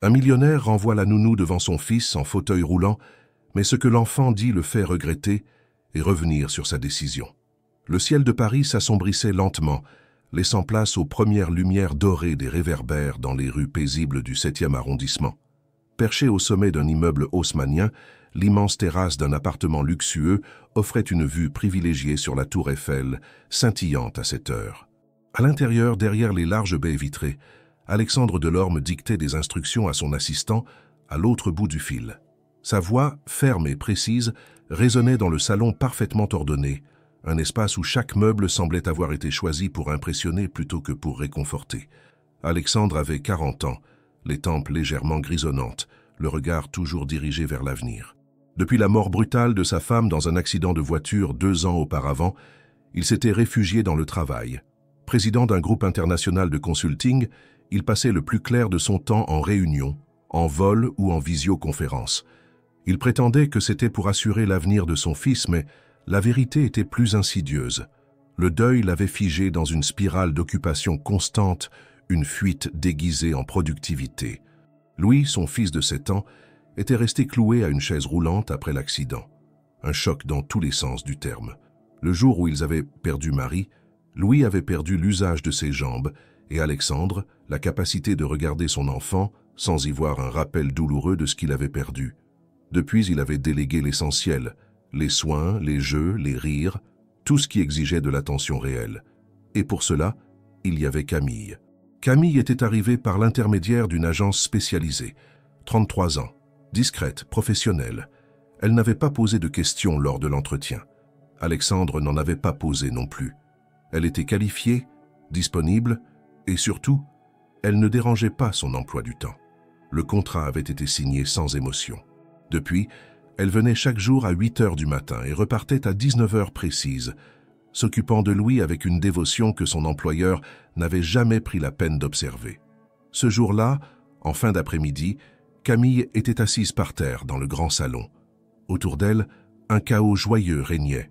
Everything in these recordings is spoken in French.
Un millionnaire renvoie la nounou devant son fils en fauteuil roulant, mais ce que l'enfant dit le fait regretter et revenir sur sa décision. Le ciel de Paris s'assombrissait lentement, laissant place aux premières lumières dorées des réverbères dans les rues paisibles du 7e arrondissement. Perché au sommet d'un immeuble haussmannien, l'immense terrasse d'un appartement luxueux offrait une vue privilégiée sur la tour Eiffel, scintillante à cette heure. À l'intérieur, derrière les larges baies vitrées, Alexandre Delorme dictait des instructions à son assistant à l'autre bout du fil. Sa voix, ferme et précise, résonnait dans le salon parfaitement ordonné, un espace où chaque meuble semblait avoir été choisi pour impressionner plutôt que pour réconforter. Alexandre avait 40 ans, les tempes légèrement grisonnantes, le regard toujours dirigé vers l'avenir. Depuis la mort brutale de sa femme dans un accident de voiture 2 ans auparavant, il s'était réfugié dans le travail. Président d'un groupe international de consulting, il passait le plus clair de son temps en réunion, en vol ou en visioconférence. Il prétendait que c'était pour assurer l'avenir de son fils, mais la vérité était plus insidieuse. Le deuil l'avait figé dans une spirale d'occupation constante, une fuite déguisée en productivité. Louis, son fils de 7 ans, était resté cloué à une chaise roulante après l'accident. Un choc dans tous les sens du terme. Le jour où ils avaient perdu Marie, Louis avait perdu l'usage de ses jambes et Alexandre, la capacité de regarder son enfant sans y voir un rappel douloureux de ce qu'il avait perdu. Depuis, il avait délégué l'essentiel, les soins, les jeux, les rires, tout ce qui exigeait de l'attention réelle. Et pour cela, il y avait Camille. Camille était arrivée par l'intermédiaire d'une agence spécialisée. 33 ans, discrète, professionnelle. Elle n'avait pas posé de questions lors de l'entretien. Alexandre n'en avait pas posé non plus. Elle était qualifiée, disponible, et surtout, elle ne dérangeait pas son emploi du temps. Le contrat avait été signé sans émotion. Depuis, elle venait chaque jour à 8 heures du matin et repartait à 19 heures précises, s'occupant de Louis avec une dévotion que son employeur n'avait jamais pris la peine d'observer. Ce jour-là, en fin d'après-midi, Camille était assise par terre dans le grand salon. Autour d'elle, un chaos joyeux régnait.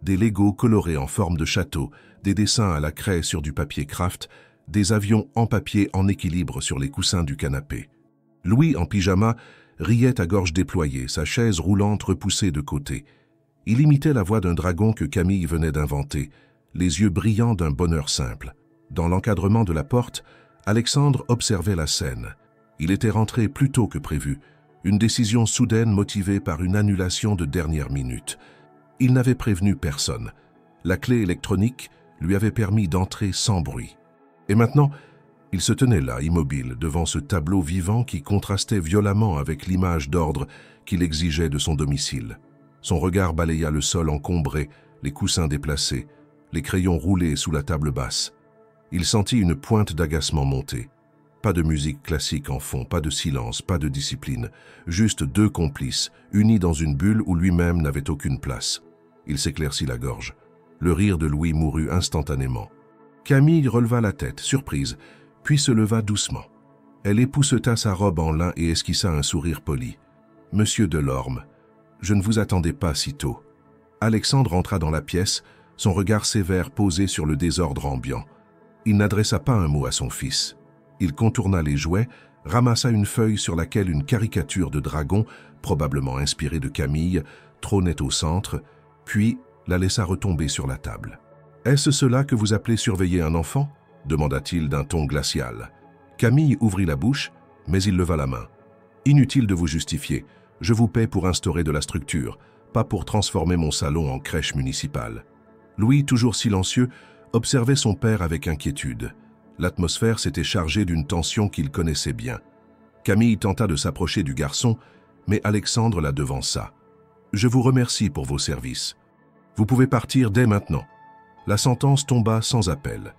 Des Legos colorés en forme de château, des dessins à la craie sur du papier craft, des avions en papier en équilibre sur les coussins du canapé. Louis, en pyjama, riait à gorge déployée, sa chaise roulante repoussée de côté. Il imitait la voix d'un dragon que Camille venait d'inventer, les yeux brillants d'un bonheur simple. Dans l'encadrement de la porte, Alexandre observait la scène. Il était rentré plus tôt que prévu, une décision soudaine motivée par une annulation de dernière minute. Il n'avait prévenu personne. La clé électronique lui avait permis d'entrer sans bruit. Et maintenant, il se tenait là, immobile, devant ce tableau vivant qui contrastait violemment avec l'image d'ordre qu'il exigeait de son domicile. Son regard balaya le sol encombré, les coussins déplacés, les crayons roulés sous la table basse. Il sentit une pointe d'agacement monter. Pas de musique classique en fond, pas de silence, pas de discipline. Juste 2 complices, unis dans une bulle où lui-même n'avait aucune place. Il s'éclaircit la gorge. Le rire de Louis mourut instantanément. Camille releva la tête, surprise, puis se leva doucement. Elle épousseta sa robe en lin et esquissa un sourire poli. « Monsieur Delorme, je ne vous attendais pas si tôt. » Alexandre entra dans la pièce, son regard sévère posé sur le désordre ambiant. Il n'adressa pas un mot à son fils. Il contourna les jouets, ramassa une feuille sur laquelle une caricature de dragon, probablement inspirée de Camille, trônait au centre, puis la laissa retomber sur la table. « Est-ce cela que vous appelez surveiller un enfant ?» demanda-t-il d'un ton glacial. Camille ouvrit la bouche, mais il leva la main. « Inutile de vous justifier. Je vous paie pour instaurer de la structure, pas pour transformer mon salon en crèche municipale. » Louis, toujours silencieux, observait son père avec inquiétude. L'atmosphère s'était chargée d'une tension qu'il connaissait bien. Camille tenta de s'approcher du garçon, mais Alexandre la devança. « Je vous remercie pour vos services. Vous pouvez partir dès maintenant. » La sentence tomba sans appel.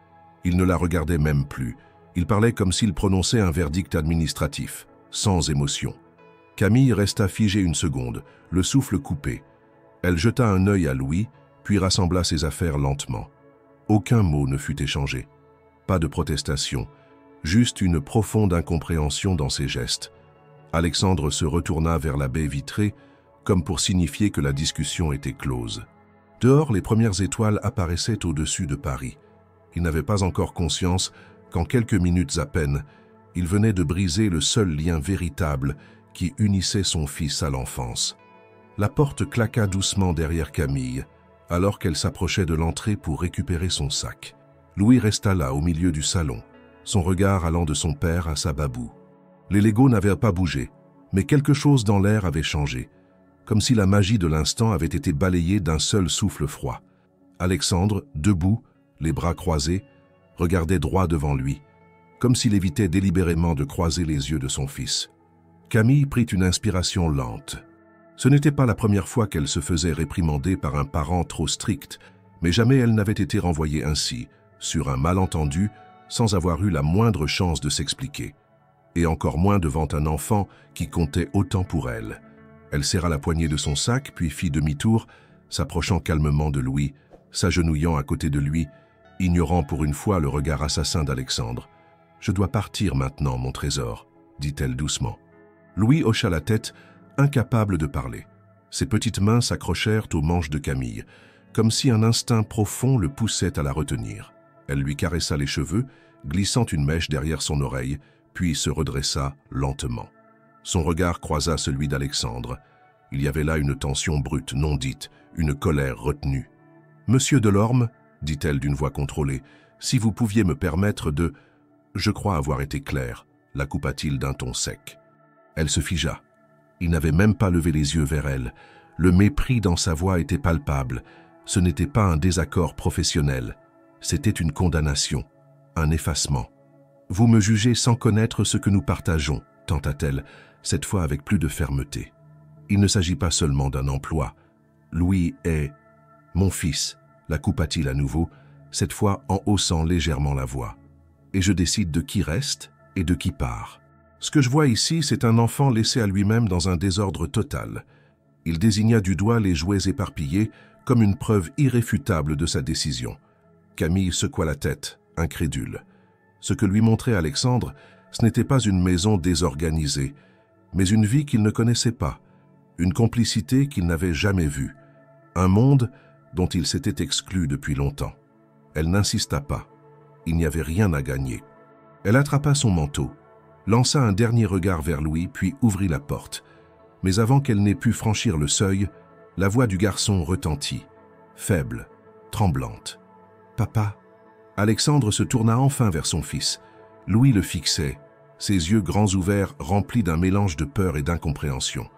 Il ne la regardait même plus. Il parlait comme s'il prononçait un verdict administratif, sans émotion. Camille resta figée une seconde, le souffle coupé. Elle jeta un œil à Louis, puis rassembla ses affaires lentement. Aucun mot ne fut échangé. Pas de protestation, juste une profonde incompréhension dans ses gestes. Alexandre se retourna vers la baie vitrée, comme pour signifier que la discussion était close. Dehors, les premières étoiles apparaissaient au-dessus de Paris. Il n'avait pas encore conscience qu'en quelques minutes à peine, Il venait de briser le seul lien véritable qui unissait son fils à l'enfance. La porte claqua doucement derrière Camille, alors qu'elle s'approchait de l'entrée pour récupérer son sac. Louis resta là, au milieu du salon, son regard allant de son père à sa babou. Les Legos n'avaient pas bougé, mais quelque chose dans l'air avait changé, comme si la magie de l'instant avait été balayée d'un seul souffle froid. Alexandre, debout, les bras croisés, regardait droit devant lui, comme s'il évitait délibérément de croiser les yeux de son fils. Camille prit une inspiration lente. Ce n'était pas la première fois qu'elle se faisait réprimander par un parent trop strict, mais jamais elle n'avait été renvoyée ainsi, sur un malentendu, sans avoir eu la moindre chance de s'expliquer. Et encore moins devant un enfant qui comptait autant pour elle. Elle serra la poignée de son sac, puis fit demi-tour, s'approchant calmement de Louis, s'agenouillant à côté de lui, ignorant pour une fois le regard assassin d'Alexandre. « Je dois partir maintenant, mon trésor », dit-elle doucement. Louis hocha la tête, incapable de parler. Ses petites mains s'accrochèrent aux manches de Camille, comme si un instinct profond le poussait à la retenir. Elle lui caressa les cheveux, glissant une mèche derrière son oreille, puis se redressa lentement. Son regard croisa celui d'Alexandre. Il y avait là une tension brute, non dite, une colère retenue. « Monsieur Delorme, dit-elle d'une voix contrôlée, si vous pouviez me permettre de... » « Je crois avoir été clair, la coupa-t-il d'un ton sec. Elle se figea. Il n'avait même pas levé les yeux vers elle. Le mépris dans sa voix était palpable. Ce n'était pas un désaccord professionnel. C'était une condamnation, un effacement. « Vous me jugez sans connaître ce que nous partageons, tenta-t-elle, cette fois avec plus de fermeté. Il ne s'agit pas seulement d'un emploi. Louis est... mon fils, la coupa-t-il à nouveau, cette fois en haussant légèrement la voix. Et je décide de qui reste et de qui part. Ce que je vois ici, c'est un enfant laissé à lui-même dans un désordre total. Il désigna du doigt les jouets éparpillés comme une preuve irréfutable de sa décision. Camille secoua la tête, incrédule. Ce que lui montrait Alexandre, ce n'était pas une maison désorganisée, mais une vie qu'il ne connaissait pas, une complicité qu'il n'avait jamais vue, un monde dont il s'était exclu depuis longtemps. Elle n'insista pas. Il n'y avait rien à gagner. Elle attrapa son manteau, lança un dernier regard vers Louis, puis ouvrit la porte. Mais avant qu'elle n'ait pu franchir le seuil, la voix du garçon retentit, faible, tremblante. « Papa ?» Alexandre se tourna enfin vers son fils. Louis le fixait, ses yeux grands ouverts remplis d'un mélange de peur et d'incompréhension.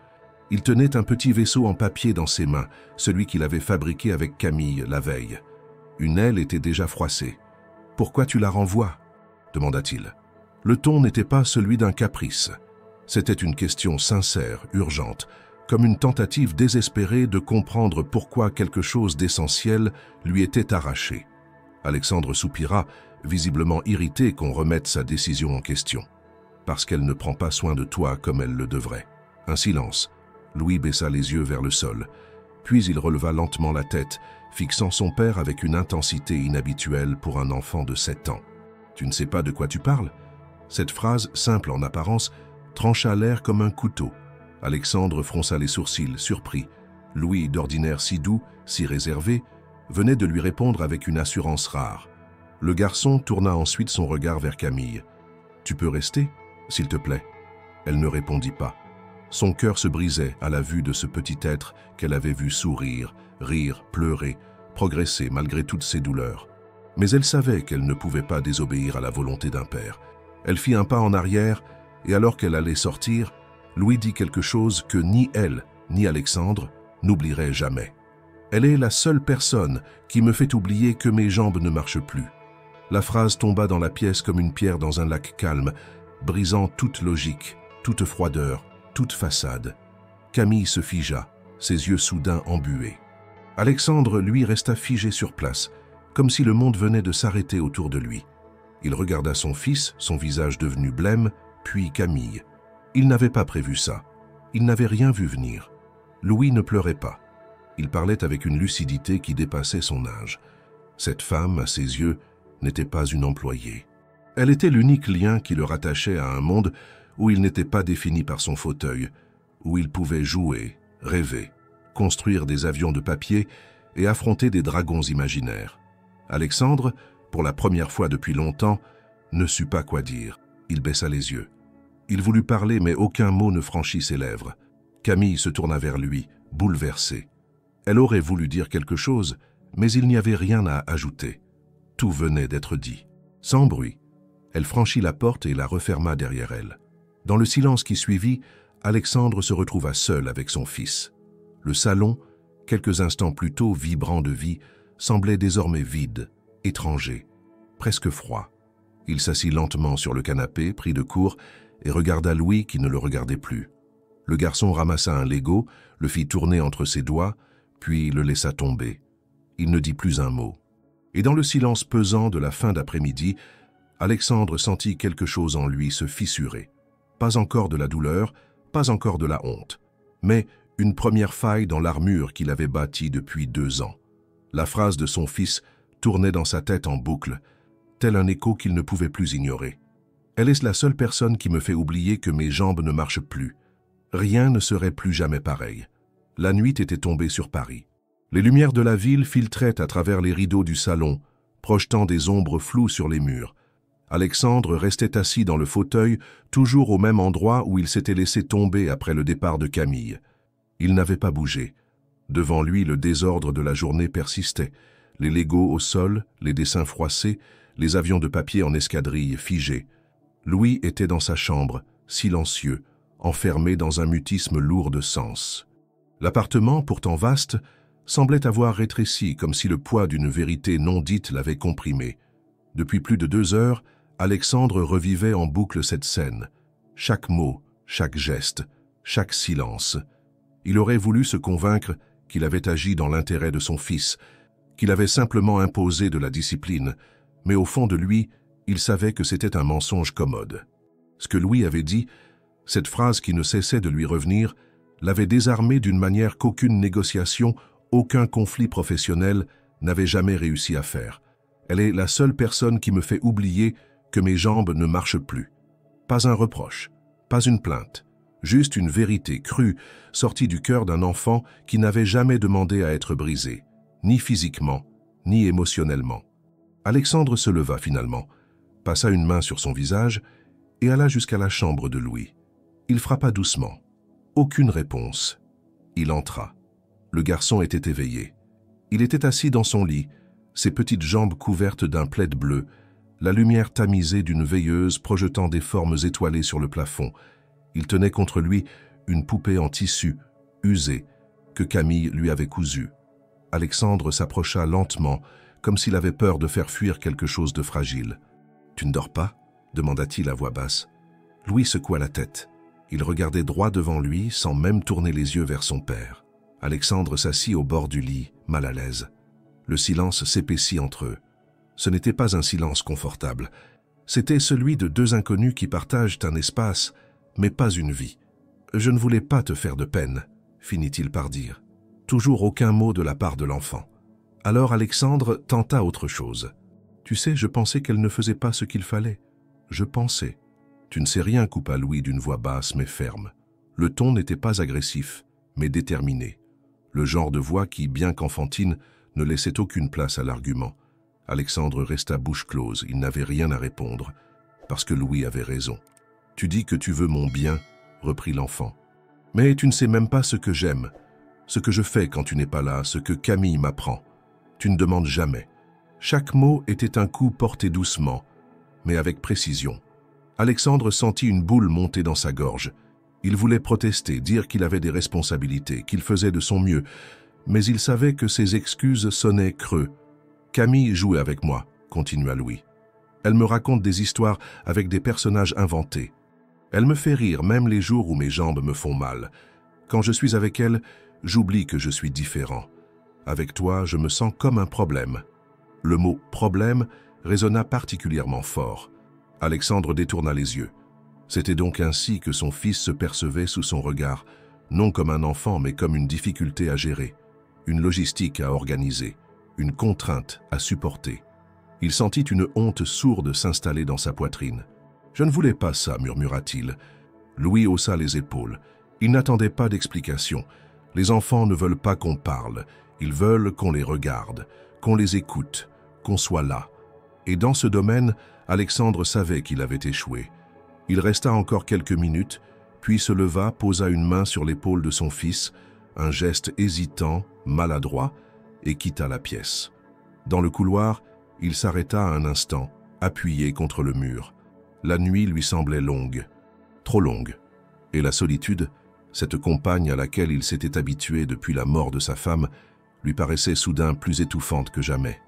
Il tenait un petit vaisseau en papier dans ses mains, celui qu'il avait fabriqué avec Camille la veille. Une aile était déjà froissée. « Pourquoi tu la renvoies ?» demanda-t-il. Le ton n'était pas celui d'un caprice. C'était une question sincère, urgente, comme une tentative désespérée de comprendre pourquoi quelque chose d'essentiel lui était arraché. Alexandre soupira, visiblement irrité qu'on remette sa décision en question. « Parce qu'elle ne prend pas soin de toi comme elle le devrait. » Un silence. Louis baissa les yeux vers le sol. Puis il releva lentement la tête, fixant son père avec une intensité inhabituelle pour un enfant de 7 ans. « Tu ne sais pas de quoi tu parles ?» Cette phrase, simple en apparence, trancha l'air comme un couteau. Alexandre fronça les sourcils, surpris. Louis, d'ordinaire si doux, si réservé, venait de lui répondre avec une assurance rare. Le garçon tourna ensuite son regard vers Camille. « Tu peux rester, s'il te plaît ?» Elle ne répondit pas. Son cœur se brisait à la vue de ce petit être qu'elle avait vu sourire, rire, pleurer, progresser malgré toutes ses douleurs. Mais elle savait qu'elle ne pouvait pas désobéir à la volonté d'un père. Elle fit un pas en arrière, et alors qu'elle allait sortir, Louis dit quelque chose que ni elle, ni Alexandre n'oublieraient jamais. « Elle est la seule personne qui me fait oublier que mes jambes ne marchent plus. » La phrase tomba dans la pièce comme une pierre dans un lac calme, brisant toute logique, toute froideur, toute façade. Camille se figea, ses yeux soudain embués. Alexandre, lui, resta figé sur place, comme si le monde venait de s'arrêter autour de lui. Il regarda son fils, son visage devenu blême, puis Camille. Il n'avait pas prévu ça. Il n'avait rien vu venir. Louis ne pleurait pas. Il parlait avec une lucidité qui dépassait son âge. Cette femme, à ses yeux, n'était pas une employée. Elle était l'unique lien qui le rattachait à un monde où il n'était pas défini par son fauteuil, où il pouvait jouer, rêver, construire des avions de papier et affronter des dragons imaginaires. Alexandre, pour la première fois depuis longtemps, ne sut pas quoi dire. Il baissa les yeux. Il voulut parler, mais aucun mot ne franchit ses lèvres. Camille se tourna vers lui, bouleversée. Elle aurait voulu dire quelque chose, mais il n'y avait rien à ajouter. Tout venait d'être dit. Sans bruit, elle franchit la porte et la referma derrière elle. Dans le silence qui suivit, Alexandre se retrouva seul avec son fils. Le salon, quelques instants plus tôt vibrant de vie, semblait désormais vide, étranger, presque froid. Il s'assit lentement sur le canapé, pris de court, et regarda Louis qui ne le regardait plus. Le garçon ramassa un Lego, le fit tourner entre ses doigts, puis le laissa tomber. Il ne dit plus un mot. Et dans le silence pesant de la fin d'après-midi, Alexandre sentit quelque chose en lui se fissurer. Pas encore de la douleur, pas encore de la honte, mais une première faille dans l'armure qu'il avait bâtie depuis 2 ans. La phrase de son fils tournait dans sa tête en boucle, tel un écho qu'il ne pouvait plus ignorer. « Elle est la seule personne qui me fait oublier que mes jambes ne marchent plus. Rien ne serait plus jamais pareil. » La nuit était tombée sur Paris. Les lumières de la ville filtraient à travers les rideaux du salon, projetant des ombres floues sur les murs. Alexandre restait assis dans le fauteuil, toujours au même endroit où il s'était laissé tomber après le départ de Camille. Il n'avait pas bougé. Devant lui, le désordre de la journée persistait. Les Legos au sol, les dessins froissés, les avions de papier en escadrille figés. Louis était dans sa chambre, silencieux, enfermé dans un mutisme lourd de sens. L'appartement, pourtant vaste, semblait avoir rétréci comme si le poids d'une vérité non dite l'avait comprimé. Depuis plus de 2 heures, Alexandre revivait en boucle cette scène. Chaque mot, chaque geste, chaque silence. Il aurait voulu se convaincre qu'il avait agi dans l'intérêt de son fils, qu'il avait simplement imposé de la discipline, mais au fond de lui, il savait que c'était un mensonge commode. Ce que Louis avait dit, cette phrase qui ne cessait de lui revenir, l'avait désarmé d'une manière qu'aucune négociation, aucun conflit professionnel n'avait jamais réussi à faire. Elle est la seule personne qui me fait oublier que mes jambes ne marchent plus. Pas un reproche, pas une plainte, juste une vérité crue sortie du cœur d'un enfant qui n'avait jamais demandé à être brisé, ni physiquement, ni émotionnellement. Alexandre se leva finalement, passa une main sur son visage et alla jusqu'à la chambre de Louis. Il frappa doucement. Aucune réponse. Il entra. Le garçon était éveillé. Il était assis dans son lit, ses petites jambes couvertes d'un plaid bleu, la lumière tamisée d'une veilleuse projetant des formes étoilées sur le plafond. Il tenait contre lui une poupée en tissu, usée, que Camille lui avait cousue. Alexandre s'approcha lentement, comme s'il avait peur de faire fuir quelque chose de fragile. « Tu ne dors pas ?» demanda-t-il à voix basse. Louis secoua la tête. Il regardait droit devant lui, sans même tourner les yeux vers son père. Alexandre s'assit au bord du lit, mal à l'aise. Le silence s'épaissit entre eux. Ce n'était pas un silence confortable. C'était celui de 2 inconnus qui partagent un espace, mais pas une vie. « Je ne voulais pas te faire de peine », finit-il par dire. Toujours aucun mot de la part de l'enfant. Alors Alexandre tenta autre chose. « Tu sais, je pensais qu'elle ne faisait pas ce qu'il fallait. Je pensais. » « Tu ne sais rien » coupa Louis d'une voix basse mais ferme. Le ton n'était pas agressif, mais déterminé. Le genre de voix qui, bien qu'enfantine, ne laissait aucune place à l'argument. Alexandre resta bouche close, il n'avait rien à répondre, parce que Louis avait raison. « Tu dis que tu veux mon bien » reprit l'enfant. « Mais tu ne sais même pas ce que j'aime, ce que je fais quand tu n'es pas là, ce que Camille m'apprend. Tu ne demandes jamais. » Chaque mot était un coup porté doucement, mais avec précision. Alexandre sentit une boule monter dans sa gorge. Il voulait protester, dire qu'il avait des responsabilités, qu'il faisait de son mieux, mais il savait que ses excuses sonnaient creux. « Camille jouait avec moi », continua Louis. « Elle me raconte des histoires avec des personnages inventés. Elle me fait rire même les jours où mes jambes me font mal. Quand je suis avec elle, j'oublie que je suis différent. Avec toi, je me sens comme un problème. » Le mot « problème » résonna particulièrement fort. Alexandre détourna les yeux. C'était donc ainsi que son fils se percevait sous son regard, non comme un enfant mais comme une difficulté à gérer, une logistique à organiser, une contrainte à supporter. Il sentit une honte sourde s'installer dans sa poitrine. « Je ne voulais pas ça » murmura-t-il. Louis haussa les épaules. Il n'attendait pas d'explication. Les enfants ne veulent pas qu'on parle, ils veulent qu'on les regarde, qu'on les écoute, qu'on soit là. Et dans ce domaine, Alexandre savait qu'il avait échoué. Il resta encore quelques minutes, puis se leva, posa une main sur l'épaule de son fils, un geste hésitant, maladroit, et quitta la pièce. Dans le couloir, il s'arrêta un instant, appuyé contre le mur. La nuit lui semblait longue, trop longue, et la solitude, cette compagne à laquelle il s'était habitué depuis la mort de sa femme, lui paraissait soudain plus étouffante que jamais.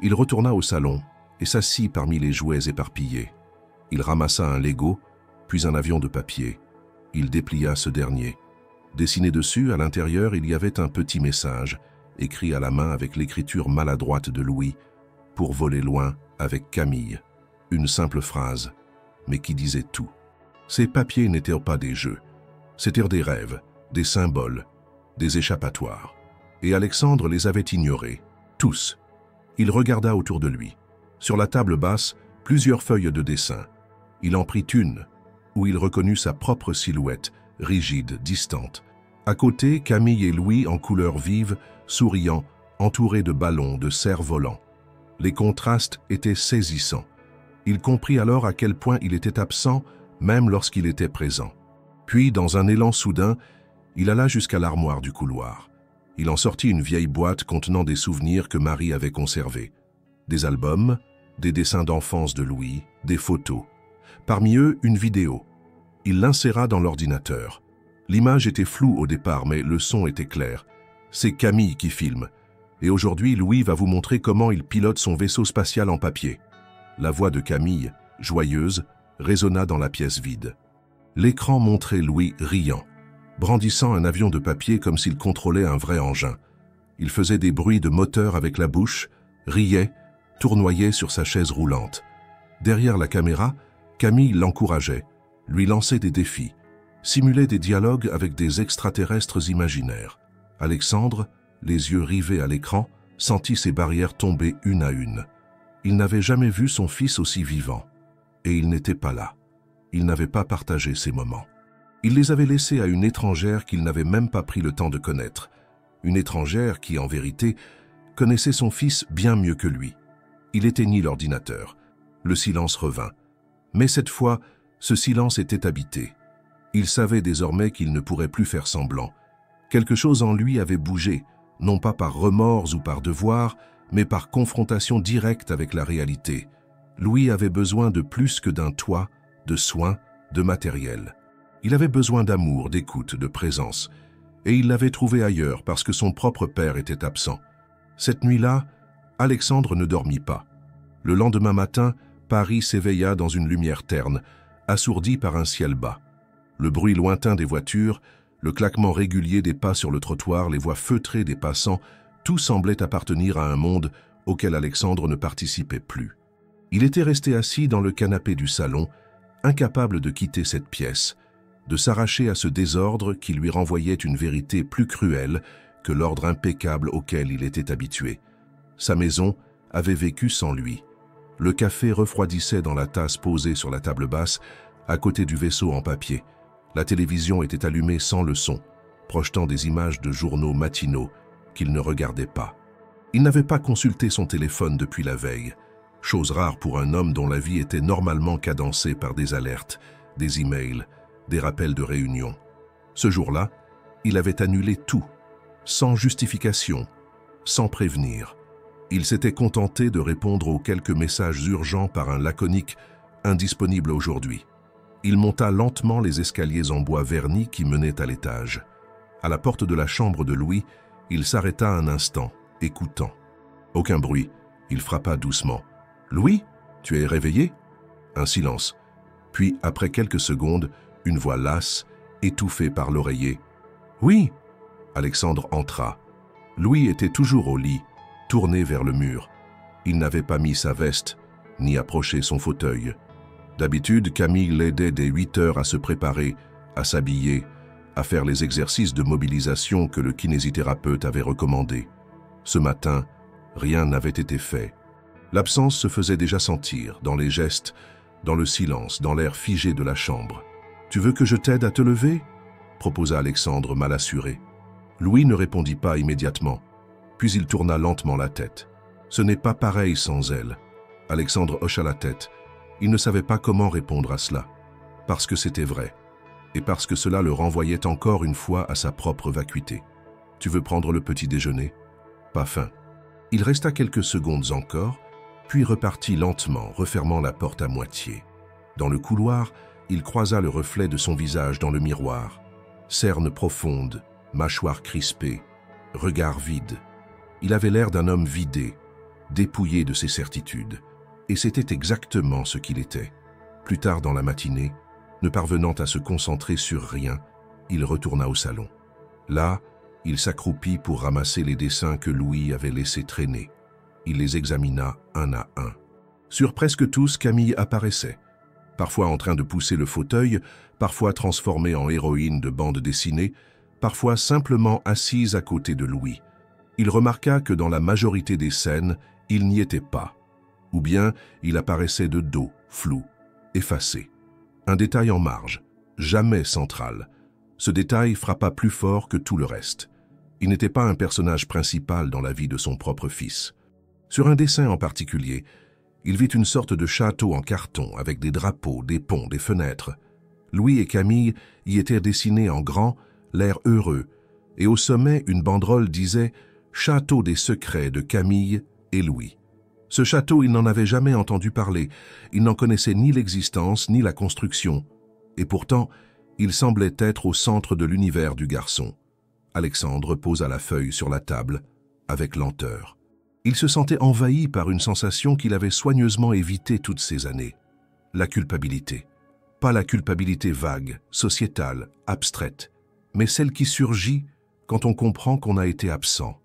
Il retourna au salon et s'assit parmi les jouets éparpillés. Il ramassa un Lego, puis un avion de papier. Il déplia ce dernier. Dessiné dessus, à l'intérieur, il y avait un petit message, écrit à la main avec l'écriture maladroite de Louis, « Pour voler loin avec Camille ». Une simple phrase, mais qui disait tout. Ces papiers n'étaient pas des jeux. C'étaient des rêves, des symboles, des échappatoires. Et Alexandre les avait ignorés, tous. Il regarda autour de lui. Sur la table basse, plusieurs feuilles de dessin. Il en prit une, où il reconnut sa propre silhouette, rigide, distante. À côté, Camille et Louis en couleurs vives, souriant, entourés de ballons, de cerfs-volants. Les contrastes étaient saisissants. Il comprit alors à quel point il était absent, même lorsqu'il était présent. Puis, dans un élan soudain, il alla jusqu'à l'armoire du couloir. Il en sortit une vieille boîte contenant des souvenirs que Marie avait conservés. Des albums, des dessins d'enfance de Louis, des photos. Parmi eux, une vidéo. Il l'inséra dans l'ordinateur. L'image était floue au départ, mais le son était clair. C'est Camille qui filme. Et aujourd'hui, Louis va vous montrer comment il pilote son vaisseau spatial en papier. La voix de Camille, joyeuse, résonna dans la pièce vide. L'écran montrait Louis riant, brandissant un avion de papier comme s'il contrôlait un vrai engin. Il faisait des bruits de moteur avec la bouche, riait, tournoyait sur sa chaise roulante. Derrière la caméra, Camille l'encourageait, lui lançait des défis, simulait des dialogues avec des extraterrestres imaginaires. Alexandre, les yeux rivés à l'écran, sentit ses barrières tomber une à une. Il n'avait jamais vu son fils aussi vivant. Et il n'était pas là. Il n'avait pas partagé ces moments. Il les avait laissés à une étrangère qu'il n'avait même pas pris le temps de connaître. Une étrangère qui, en vérité, connaissait son fils bien mieux que lui. Il éteignit l'ordinateur. Le silence revint. Mais cette fois, ce silence était habité. Il savait désormais qu'il ne pourrait plus faire semblant. Quelque chose en lui avait bougé, non pas par remords ou par devoir, mais par confrontation directe avec la réalité. Louis avait besoin de plus que d'un toit, de soins, de matériel. Il avait besoin d'amour, d'écoute, de présence. Et il l'avait trouvé ailleurs parce que son propre père était absent. Cette nuit-là, Alexandre ne dormit pas. Le lendemain matin, Paris s'éveilla dans une lumière terne, assourdi par un ciel bas. Le bruit lointain des voitures, le claquement régulier des pas sur le trottoir, les voix feutrées des passants, tout semblait appartenir à un monde auquel Alexandre ne participait plus. Il était resté assis dans le canapé du salon, incapable de quitter cette pièce, de s'arracher à ce désordre qui lui renvoyait une vérité plus cruelle que l'ordre impeccable auquel il était habitué. Sa maison avait vécu sans lui. Le café refroidissait dans la tasse posée sur la table basse, à côté du vaisseau en papier. La télévision était allumée sans le son, projetant des images de journaux matinaux qu'il ne regardait pas. Il n'avait pas consulté son téléphone depuis la veille, chose rare pour un homme dont la vie était normalement cadencée par des alertes, des emails, des rappels de réunion. Ce jour-là, il avait annulé tout, sans justification, sans prévenir. Il s'était contenté de répondre aux quelques messages urgents par un laconique « indisponible aujourd'hui ». Il monta lentement les escaliers en bois verni qui menaient à l'étage. À la porte de la chambre de Louis, il s'arrêta un instant, écoutant. Aucun bruit, il frappa doucement. « Louis, tu es réveillé ?» Un silence. Puis, après quelques secondes, une voix lasse, étouffée par l'oreiller. « Oui !» Alexandre entra. Louis était toujours au lit, tourné vers le mur. Il n'avait pas mis sa veste, ni approché son fauteuil. D'habitude, Camille l'aidait dès 8 heures à se préparer, à s'habiller, à faire les exercices de mobilisation que le kinésithérapeute avait recommandés. Ce matin, rien n'avait été fait. L'absence se faisait déjà sentir, dans les gestes, dans le silence, dans l'air figé de la chambre. « Tu veux que je t'aide à te lever ?» proposa Alexandre mal assuré. Louis ne répondit pas immédiatement, puis il tourna lentement la tête. « Ce n'est pas pareil sans elle. » Alexandre hocha la tête. Il ne savait pas comment répondre à cela. parce que c'était vrai, et parce que cela le renvoyait encore une fois à sa propre vacuité. « Tu veux prendre le petit déjeuner ?»« Pas faim. » Il resta quelques secondes encore, puis repartit lentement, refermant la porte à moitié. Dans le couloir, il croisa le reflet de son visage dans le miroir. Cernes profondes, mâchoire crispée, regard vide. Il avait l'air d'un homme vidé, dépouillé de ses certitudes. Et c'était exactement ce qu'il était. Plus tard dans la matinée, ne parvenant à se concentrer sur rien, il retourna au salon. Là, il s'accroupit pour ramasser les dessins que Louis avait laissés traîner. Il les examina un à un. Sur presque tous, Camille apparaissait, parfois en train de pousser le fauteuil, parfois transformée en héroïne de bande dessinée, parfois simplement assise à côté de Louis. Il remarqua que dans la majorité des scènes, il n'y était pas. Ou bien il apparaissait de dos, flou, effacé. Un détail en marge, jamais central. Ce détail frappa plus fort que tout le reste. Il n'était pas un personnage principal dans la vie de son propre fils. Sur un dessin en particulier, il vit une sorte de château en carton avec des drapeaux, des ponts, des fenêtres. Louis et Camille y étaient dessinés en grand, l'air heureux, et au sommet, une banderole disait « Château des secrets de Camille et Louis ». Ce château, il n'en avait jamais entendu parler. Il n'en connaissait ni l'existence, ni la construction. Et pourtant, il semblait être au centre de l'univers du garçon. Alexandre posa la feuille sur la table, avec lenteur. Il se sentait envahi par une sensation qu'il avait soigneusement évitée toutes ces années. La culpabilité. Pas la culpabilité vague, sociétale, abstraite, mais celle qui surgit quand on comprend qu'on a été absent.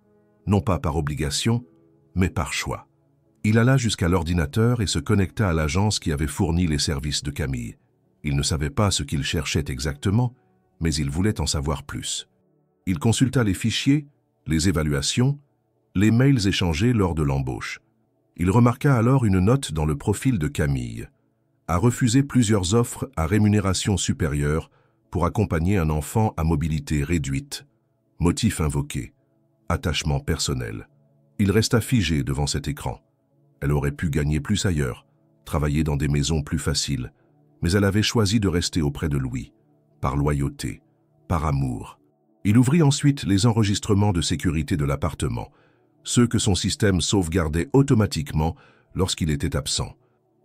Non pas par obligation, mais par choix. Il alla jusqu'à l'ordinateur et se connecta à l'agence qui avait fourni les services de Camille. Il ne savait pas ce qu'il cherchait exactement, mais il voulait en savoir plus. Il consulta les fichiers, les évaluations, les mails échangés lors de l'embauche. Il remarqua alors une note dans le profil de Camille. A refusé plusieurs offres à rémunération supérieure pour accompagner un enfant à mobilité réduite. Motif invoqué. Attachement personnel. Il resta figé devant cet écran. Elle aurait pu gagner plus ailleurs, travailler dans des maisons plus faciles, mais elle avait choisi de rester auprès de Louis, par loyauté, par amour. Il ouvrit ensuite les enregistrements de sécurité de l'appartement, ceux que son système sauvegardait automatiquement lorsqu'il était absent.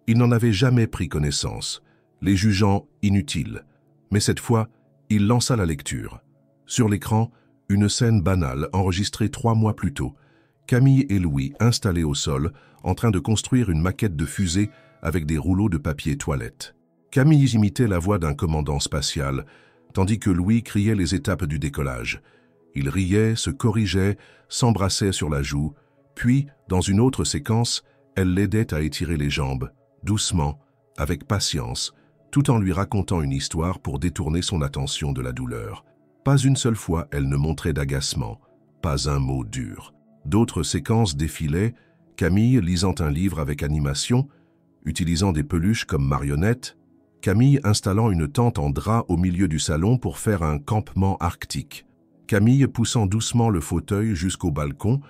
Il n'en avait jamais pris connaissance, les jugeant inutiles, mais cette fois, il lança la lecture. Sur l'écran, une scène banale enregistrée 3 mois plus tôt, Camille et Louis installés au sol, en train de construire une maquette de fusée avec des rouleaux de papier toilette. Camille imitait la voix d'un commandant spatial, tandis que Louis criait les étapes du décollage. Il riait, se corrigeait, s'embrassait sur la joue, puis, dans une autre séquence, elle l'aidait à étirer les jambes, doucement, avec patience, tout en lui racontant une histoire pour détourner son attention de la douleur. Pas une seule fois elle ne montrait d'agacement, pas un mot dur. D'autres séquences défilaient, Camille lisant un livre avec animation, utilisant des peluches comme marionnettes, Camille installant une tente en drap au milieu du salon pour faire un campement arctique, Camille poussant doucement le fauteuil jusqu'au balcon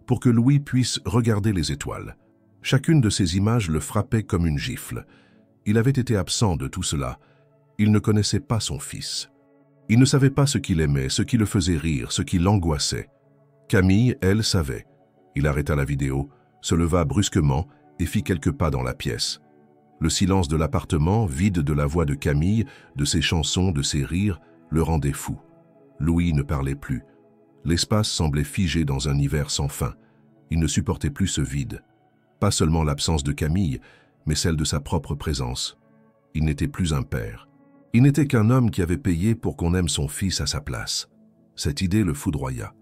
pour que Louis puisse regarder les étoiles. Chacune de ces images le frappait comme une gifle. Il avait été absent de tout cela. Il ne connaissait pas son fils. Il ne savait pas ce qu'il aimait, ce qui le faisait rire, ce qui l'angoissait. Camille, elle, savait. Il arrêta la vidéo, se leva brusquement et fit quelques pas dans la pièce. Le silence de l'appartement, vide de la voix de Camille, de ses chansons, de ses rires, le rendait fou. Louis ne parlait plus. L'espace semblait figé dans un hiver sans fin. Il ne supportait plus ce vide. Pas seulement l'absence de Camille, mais celle de sa propre présence. Il n'était plus un père. Il n'était qu'un homme qui avait payé pour qu'on aime son fils à sa place. Cette idée le foudroya.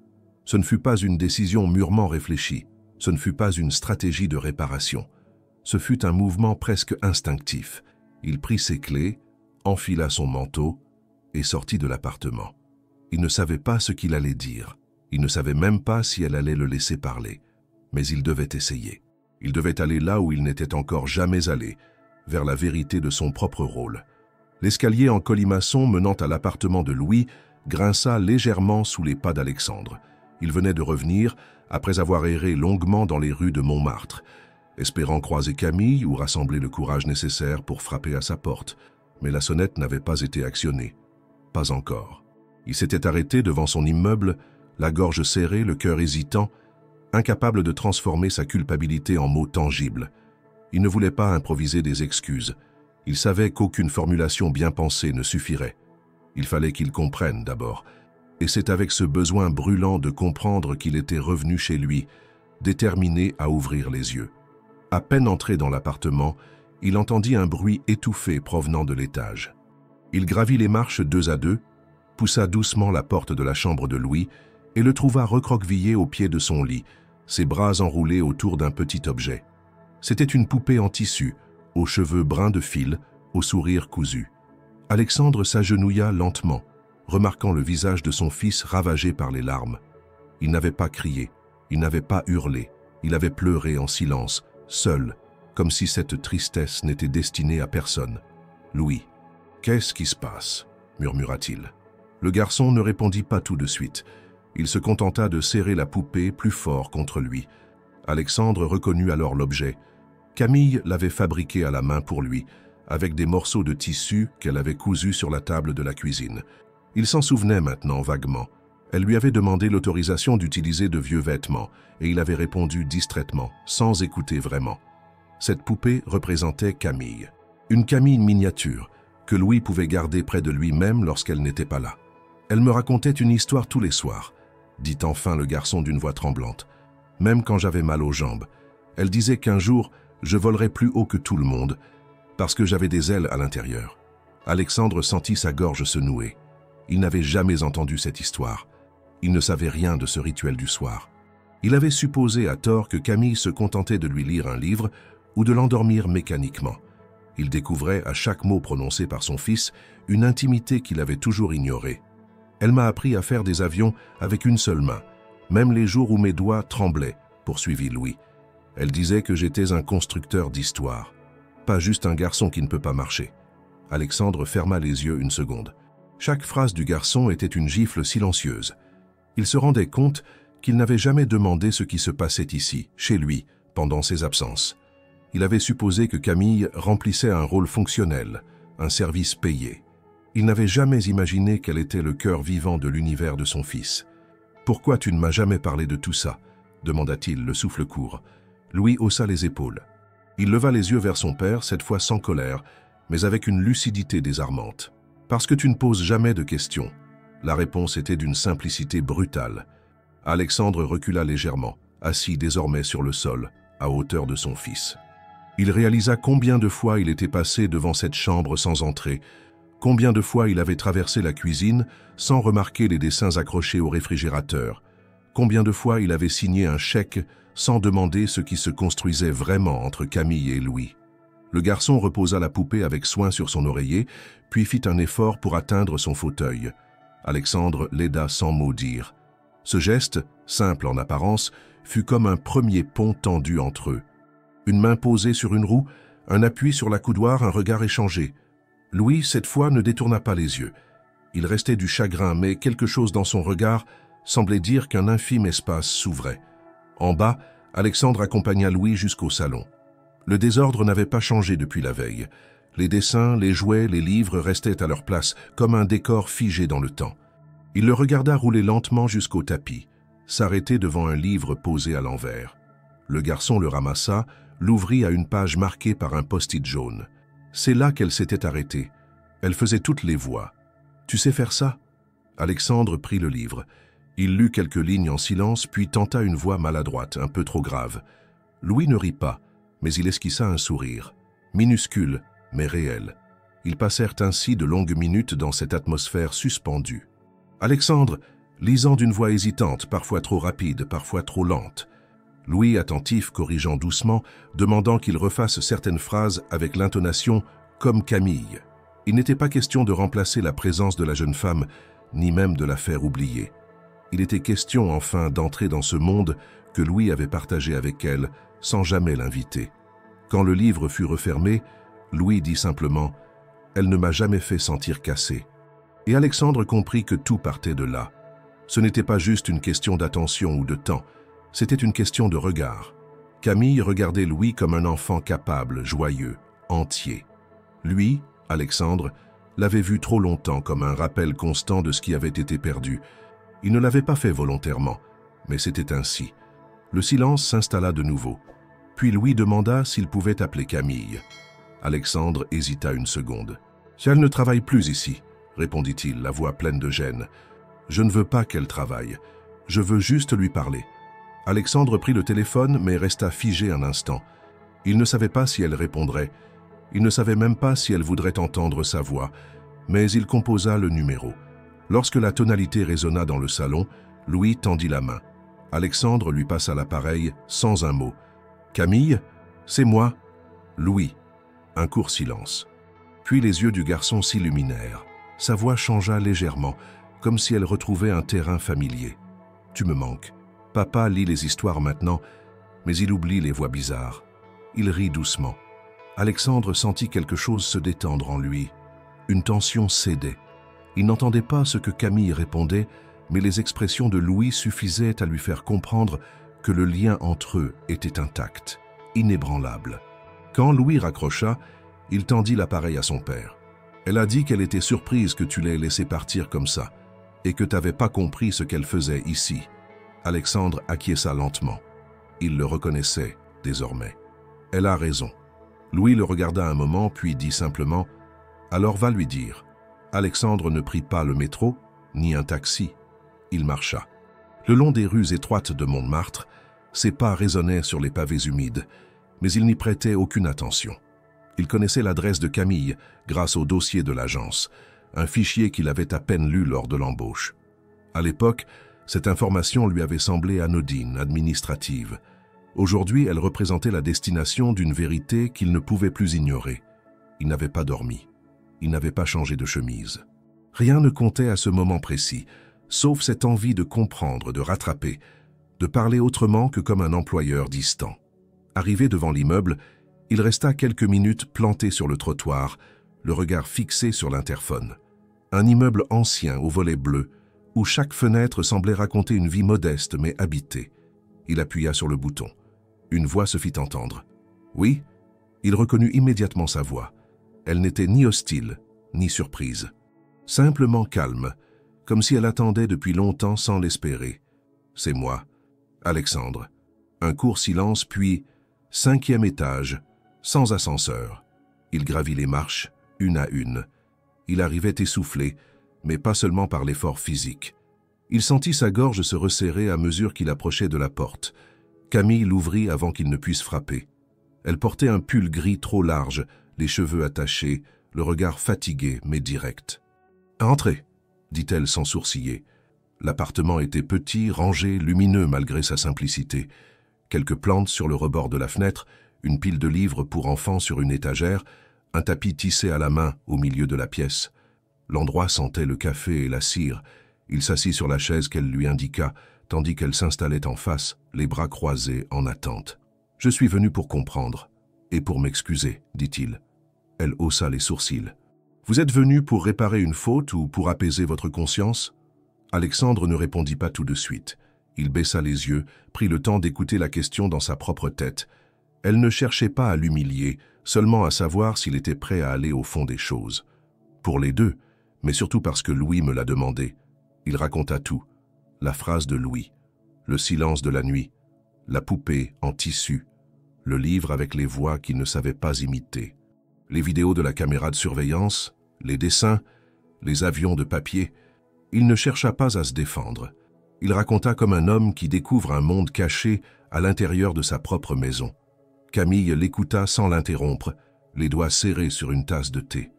Ce ne fut pas une décision mûrement réfléchie. Ce ne fut pas une stratégie de réparation. Ce fut un mouvement presque instinctif. Il prit ses clés, enfila son manteau et sortit de l'appartement. Il ne savait pas ce qu'il allait dire. Il ne savait même pas si elle allait le laisser parler. Mais il devait essayer. Il devait aller là où il n'était encore jamais allé, vers la vérité de son propre rôle. L'escalier en colimaçon menant à l'appartement de Louis grinça légèrement sous les pas d'Alexandre. Il venait de revenir, après avoir erré longuement dans les rues de Montmartre, espérant croiser Camille ou rassembler le courage nécessaire pour frapper à sa porte. mais la sonnette n'avait pas été actionnée. Pas encore. Il s'était arrêté devant son immeuble, la gorge serrée, le cœur hésitant, incapable de transformer sa culpabilité en mots tangibles. Il ne voulait pas improviser des excuses. Il savait qu'aucune formulation bien pensée ne suffirait. Il fallait qu'il comprenne d'abord. Et c'est avec ce besoin brûlant de comprendre qu'il était revenu chez lui, déterminé à ouvrir les yeux. À peine entré dans l'appartement, il entendit un bruit étouffé provenant de l'étage. Il gravit les marches 2 à 2, poussa doucement la porte de la chambre de Louis et le trouva recroquevillé au pied de son lit, ses bras enroulés autour d'un petit objet. C'était une poupée en tissu, aux cheveux bruns de fil, au sourire cousu. Alexandre s'agenouilla lentement, remarquant le visage de son fils ravagé par les larmes. Il n'avait pas crié, il n'avait pas hurlé, il avait pleuré en silence, seul, comme si cette tristesse n'était destinée à personne. « Louis, qu'est-ce qui se passe ?» murmura-t-il. Le garçon ne répondit pas tout de suite. Il se contenta de serrer la poupée plus fort contre lui. Alexandre reconnut alors l'objet. Camille l'avait fabriqué à la main pour lui, avec des morceaux de tissu qu'elle avait cousus sur la table de la cuisine. Il s'en souvenait maintenant vaguement. Elle lui avait demandé l'autorisation d'utiliser de vieux vêtements, et il avait répondu distraitement, sans écouter vraiment. Cette poupée représentait Camille. Une Camille miniature, que Louis pouvait garder près de lui-même lorsqu'elle n'était pas là. Elle me racontait une histoire tous les soirs, dit enfin le garçon d'une voix tremblante. Même quand j'avais mal aux jambes, elle disait qu'un jour, je volerais plus haut que tout le monde, parce que j'avais des ailes à l'intérieur. Alexandre sentit sa gorge se nouer. Il n'avait jamais entendu cette histoire. Il ne savait rien de ce rituel du soir. Il avait supposé à tort que Camille se contentait de lui lire un livre ou de l'endormir mécaniquement. Il découvrait à chaque mot prononcé par son fils une intimité qu'il avait toujours ignorée. Elle m'a appris à faire des avions avec une seule main, même les jours où mes doigts tremblaient, poursuivit Louis. Elle disait que j'étais un constructeur d'histoire, pas juste un garçon qui ne peut pas marcher. Alexandre ferma les yeux une seconde. Chaque phrase du garçon était une gifle silencieuse. Il se rendait compte qu'il n'avait jamais demandé ce qui se passait ici, chez lui, pendant ses absences. Il avait supposé que Camille remplissait un rôle fonctionnel, un service payé. Il n'avait jamais imaginé qu'elle était le cœur vivant de l'univers de son fils. « Pourquoi tu ne m'as jamais parlé de tout ça ?» demanda-t-il, le souffle court. Louis haussa les épaules. Il leva les yeux vers son père, cette fois sans colère, mais avec une lucidité désarmante. « Parce que tu ne poses jamais de questions. » La réponse était d'une simplicité brutale. Alexandre recula légèrement, assis désormais sur le sol, à hauteur de son fils. Il réalisa combien de fois il était passé devant cette chambre sans entrer, combien de fois il avait traversé la cuisine sans remarquer les dessins accrochés au réfrigérateur, combien de fois il avait signé un chèque sans demander ce qui se construisait vraiment entre Camille et Louis. Le garçon reposa la poupée avec soin sur son oreiller, puis fit un effort pour atteindre son fauteuil. Alexandre l'aida sans mot dire. Ce geste, simple en apparence, fut comme un premier pont tendu entre eux. Une main posée sur une roue, un appui sur la coudoir, un regard échangé. Louis, cette fois, ne détourna pas les yeux. Il restait du chagrin, mais quelque chose dans son regard semblait dire qu'un infime espace s'ouvrait. En bas, Alexandre accompagna Louis jusqu'au salon. Le désordre n'avait pas changé depuis la veille. Les dessins, les jouets, les livres restaient à leur place, comme un décor figé dans le temps. Il le regarda rouler lentement jusqu'au tapis, s'arrêter devant un livre posé à l'envers. Le garçon le ramassa, l'ouvrit à une page marquée par un post-it jaune. C'est là qu'elle s'était arrêtée. Elle faisait toutes les voix. « Tu sais faire ça ?» Alexandre prit le livre. Il lut quelques lignes en silence, puis tenta une voix maladroite, un peu trop grave. Louis ne rit pas, mais il esquissa un sourire. Minuscule, mais réel. Ils passèrent ainsi de longues minutes dans cette atmosphère suspendue. Alexandre, lisant d'une voix hésitante, parfois trop rapide, parfois trop lente. Louis, attentif, corrigeant doucement, demandant qu'il refasse certaines phrases avec l'intonation « comme Camille ». Il n'était pas question de remplacer la présence de la jeune femme, ni même de la faire oublier. Il était question enfin d'entrer dans ce monde que Louis avait partagé avec elle, sans jamais l'inviter. Quand le livre fut refermé, Louis dit simplement « Elle ne m'a jamais fait sentir cassé ». Et Alexandre comprit que tout partait de là. Ce n'était pas juste une question d'attention ou de temps, c'était une question de regard. Camille regardait Louis comme un enfant capable, joyeux, entier. Lui, Alexandre l'avait vu trop longtemps comme un rappel constant de ce qui avait été perdu. Il ne l'avait pas fait volontairement, mais c'était ainsi. Le silence s'installa de nouveau. Puis Louis demanda s'il pouvait appeler Camille. Alexandre hésita une seconde. « Si elle ne travaille plus ici, » répondit-il, la voix pleine de gêne. « Je ne veux pas qu'elle travaille. Je veux juste lui parler. » Alexandre prit le téléphone, mais resta figé un instant. Il ne savait pas si elle répondrait. Il ne savait même pas si elle voudrait entendre sa voix, mais il composa le numéro. Lorsque la tonalité résonna dans le salon, Louis tendit la main. Alexandre lui passa l'appareil sans un mot. « Camille, c'est moi. » « Louis. » Un court silence. Puis les yeux du garçon s'illuminèrent. Sa voix changea légèrement, comme si elle retrouvait un terrain familier. « Tu me manques. Papa lit les histoires maintenant, mais il oublie les voix bizarres. » Il rit doucement. Alexandre sentit quelque chose se détendre en lui. Une tension cédait. Il n'entendait pas ce que Camille répondait, mais les expressions de Louis suffisaient à lui faire comprendre que le lien entre eux était intact, inébranlable. Quand Louis raccrocha, il tendit l'appareil à son père. « Elle a dit qu'elle était surprise que tu l'aies laissée partir comme ça, et que tu n'avais pas compris ce qu'elle faisait ici. » Alexandre acquiesça lentement. Il le reconnaissait désormais. « Elle a raison. » Louis le regarda un moment, puis dit simplement « Alors va lui dire. » Alexandre ne prit pas le métro, ni un taxi. Il marcha. Le long des rues étroites de Montmartre, ses pas résonnaient sur les pavés humides, mais il n'y prêtait aucune attention. Il connaissait l'adresse de Camille grâce au dossier de l'agence, un fichier qu'il avait à peine lu lors de l'embauche. À l'époque, cette information lui avait semblé anodine, administrative. Aujourd'hui, elle représentait la destination d'une vérité qu'il ne pouvait plus ignorer. Il n'avait pas dormi. Il n'avait pas changé de chemise. Rien ne comptait à ce moment précis, sauf cette envie de comprendre, de rattraper, de parler autrement que comme un employeur distant. Arrivé devant l'immeuble, il resta quelques minutes planté sur le trottoir, le regard fixé sur l'interphone. Un immeuble ancien aux volets bleus, où chaque fenêtre semblait raconter une vie modeste mais habitée. Il appuya sur le bouton. Une voix se fit entendre. « Oui ?» Il reconnut immédiatement sa voix. Elle n'était ni hostile, ni surprise. Simplement calme, comme si elle attendait depuis longtemps sans l'espérer. « C'est moi, Alexandre. » Un court silence, puis 5e étage, sans ascenseur. Il gravit les marches, une à une. Il arrivait essoufflé, mais pas seulement par l'effort physique. Il sentit sa gorge se resserrer à mesure qu'il approchait de la porte. Camille l'ouvrit avant qu'il ne puisse frapper. Elle portait un pull gris trop large, les cheveux attachés, le regard fatigué mais direct. « Entrez », dit-elle sans sourciller. L'appartement était petit, rangé, lumineux malgré sa simplicité. Quelques plantes sur le rebord de la fenêtre, une pile de livres pour enfants sur une étagère, un tapis tissé à la main au milieu de la pièce. L'endroit sentait le café et la cire. Il s'assit sur la chaise qu'elle lui indiqua, tandis qu'elle s'installait en face, les bras croisés en attente. « Je suis venu pour comprendre, et pour m'excuser, » dit-il. Elle haussa les sourcils. « Vous êtes venu pour réparer une faute ou pour apaiser votre conscience ?» Alexandre ne répondit pas tout de suite. Il baissa les yeux, prit le temps d'écouter la question dans sa propre tête. Elle ne cherchait pas à l'humilier, seulement à savoir s'il était prêt à aller au fond des choses. Pour les deux, mais surtout parce que Louis me l'a demandé. Il raconta tout. La phrase de Louis, le silence de la nuit, la poupée en tissu, le livre avec les voix qu'il ne savait pas imiter, les vidéos de la caméra de surveillance, les dessins, les avions de papier. Il ne chercha pas à se défendre. Il raconta comme un homme qui découvre un monde caché à l'intérieur de sa propre maison. Camille l'écouta sans l'interrompre, les doigts serrés sur une tasse de thé.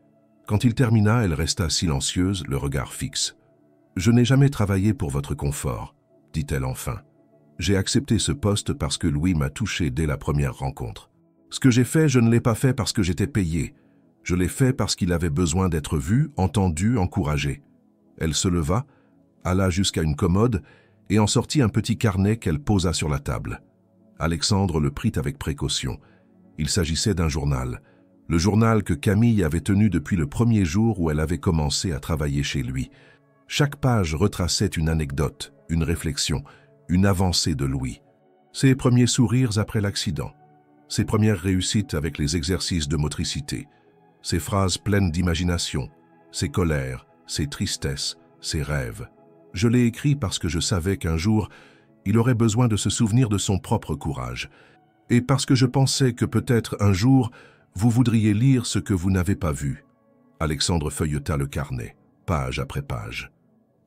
Quand il termina, elle resta silencieuse, le regard fixe. « Je n'ai jamais travaillé pour votre confort, » dit-elle enfin. « J'ai accepté ce poste parce que Louis m'a touché dès la première rencontre. Ce que j'ai fait, je ne l'ai pas fait parce que j'étais payé. Je l'ai fait parce qu'il avait besoin d'être vu, entendu, encouragé. » Elle se leva, alla jusqu'à une commode et en sortit un petit carnet qu'elle posa sur la table. Alexandre le prit avec précaution. Il s'agissait d'un journal. Le journal que Camille avait tenu depuis le premier jour où elle avait commencé à travailler chez lui. Chaque page retraçait une anecdote, une réflexion, une avancée de Louis. Ses premiers sourires après l'accident, ses premières réussites avec les exercices de motricité, ses phrases pleines d'imagination, ses colères, ses tristesses, ses rêves. Je l'ai écrit parce que je savais qu'un jour, il aurait besoin de se souvenir de son propre courage, et parce que je pensais que peut-être un jour, vous voudriez lire ce que vous n'avez pas vu. Alexandre feuilleta le carnet, page après page.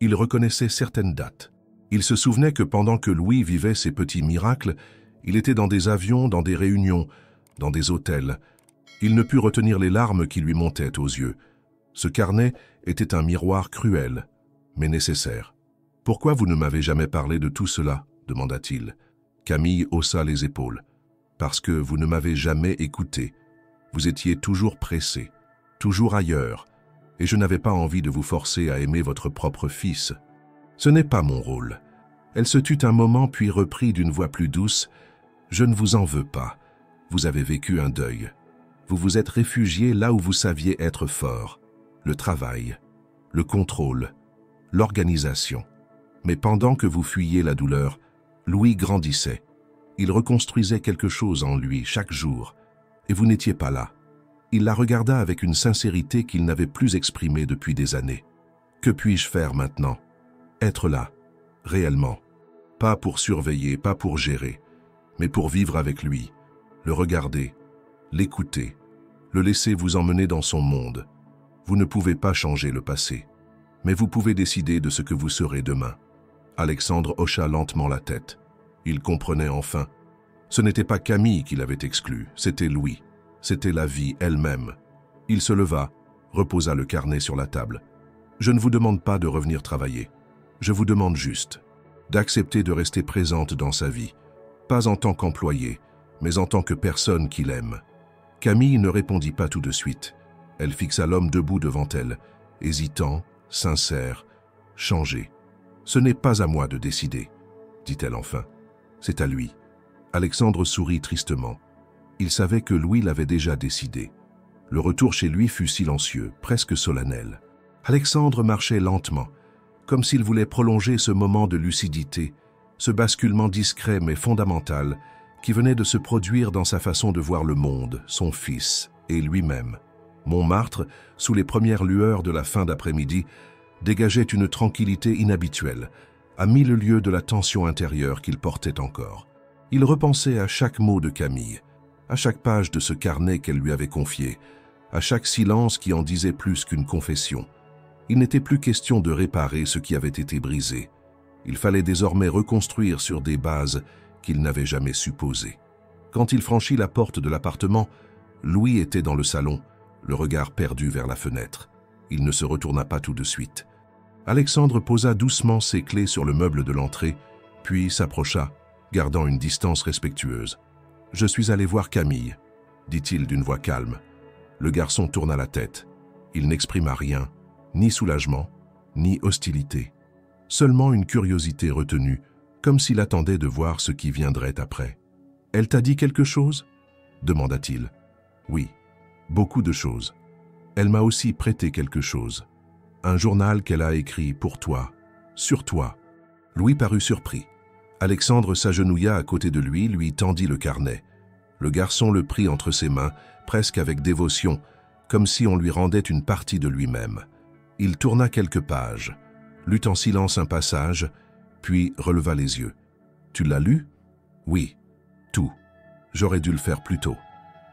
Il reconnaissait certaines dates. Il se souvenait que pendant que Louis vivait ses petits miracles, il était dans des avions, dans des réunions, dans des hôtels. Il ne put retenir les larmes qui lui montaient aux yeux. Ce carnet était un miroir cruel, mais nécessaire. « Pourquoi vous ne m'avez jamais parlé de tout cela ?» demanda-t-il. Camille haussa les épaules. « Parce que vous ne m'avez jamais écouté. Vous étiez toujours pressé, toujours ailleurs, et je n'avais pas envie de vous forcer à aimer votre propre fils. Ce n'est pas mon rôle. » Elle se tut un moment puis reprit d'une voix plus douce. « Je ne vous en veux pas. Vous avez vécu un deuil. Vous vous êtes réfugié là où vous saviez être fort. Le travail, le contrôle, l'organisation. Mais pendant que vous fuyiez la douleur, Louis grandissait. Il reconstruisait quelque chose en lui chaque jour, et vous n'étiez pas là. Il la regarda avec une sincérité qu'il n'avait plus exprimée depuis des années. Que puis-je faire maintenant? Être là, réellement. Pas pour surveiller, pas pour gérer, mais pour vivre avec lui, le regarder, l'écouter, le laisser vous emmener dans son monde. Vous ne pouvez pas changer le passé, mais vous pouvez décider de ce que vous serez demain. » Alexandre hocha lentement la tête. Il comprenait enfin. Ce n'était pas Camille qui l'avait exclu, c'était Louis. C'était la vie elle-même. Il se leva, reposa le carnet sur la table. « Je ne vous demande pas de revenir travailler. Je vous demande juste d'accepter de rester présente dans sa vie, pas en tant qu'employée, mais en tant que personne qu'il aime. » Camille ne répondit pas tout de suite. Elle fixa l'homme debout devant elle, hésitant, sincère, changé. « Ce n'est pas à moi de décider, » dit-elle enfin. « C'est à lui. » Alexandre sourit tristement. Il savait que Louis l'avait déjà décidé. Le retour chez lui fut silencieux, presque solennel. Alexandre marchait lentement, comme s'il voulait prolonger ce moment de lucidité, ce basculement discret mais fondamental qui venait de se produire dans sa façon de voir le monde, son fils et lui-même. Montmartre, sous les premières lueurs de la fin d'après-midi, dégageait une tranquillité inhabituelle, à 1000 lieues de la tension intérieure qu'il portait encore. Il repensait à chaque mot de Camille, à chaque page de ce carnet qu'elle lui avait confié, à chaque silence qui en disait plus qu'une confession. Il n'était plus question de réparer ce qui avait été brisé. Il fallait désormais reconstruire sur des bases qu'il n'avait jamais supposées. Quand il franchit la porte de l'appartement, Louis était dans le salon, le regard perdu vers la fenêtre. Il ne se retourna pas tout de suite. Alexandre posa doucement ses clés sur le meuble de l'entrée, puis s'approcha, gardant une distance respectueuse. « Je suis allé voir Camille », dit-il d'une voix calme. Le garçon tourna la tête. Il n'exprima rien, ni soulagement, ni hostilité. Seulement une curiosité retenue, comme s'il attendait de voir ce qui viendrait après. « Elle t'a dit quelque chose ?» demanda-t-il. « Oui, beaucoup de choses. Elle m'a aussi prêté quelque chose. Un journal qu'elle a écrit pour toi, sur toi. » Louis parut surpris. Alexandre s'agenouilla à côté de lui tendit le carnet. Le garçon le prit entre ses mains, presque avec dévotion, comme si on lui rendait une partie de lui-même. Il tourna quelques pages, lut en silence un passage, puis releva les yeux. « Tu l'as lu ?»« Oui, tout. J'aurais dû le faire plus tôt.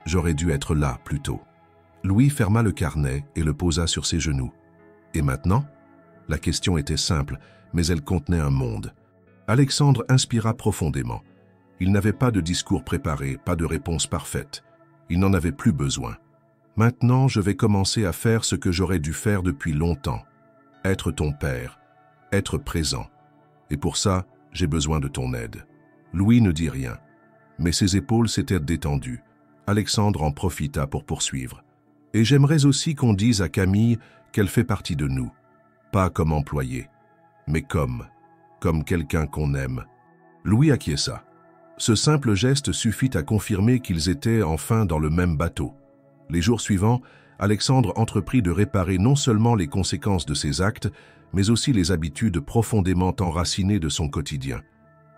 J'aurais dû être là plus tôt. » Louis ferma le carnet et le posa sur ses genoux. « Et maintenant ?» La question était simple, mais elle contenait un monde. Alexandre inspira profondément. Il n'avait pas de discours préparé, pas de réponse parfaite. Il n'en avait plus besoin. « Maintenant, je vais commencer à faire ce que j'aurais dû faire depuis longtemps. Être ton père, être présent. Et pour ça, j'ai besoin de ton aide. » Louis ne dit rien, mais ses épaules s'étaient détendues. Alexandre en profita pour poursuivre. « Et j'aimerais aussi qu'on dise à Camille qu'elle fait partie de nous. Pas comme employée, mais comme quelqu'un qu'on aime. » Louis acquiesça. Ce simple geste suffit à confirmer qu'ils étaient enfin dans le même bateau. Les jours suivants, Alexandre entreprit de réparer non seulement les conséquences de ses actes, mais aussi les habitudes profondément enracinées de son quotidien.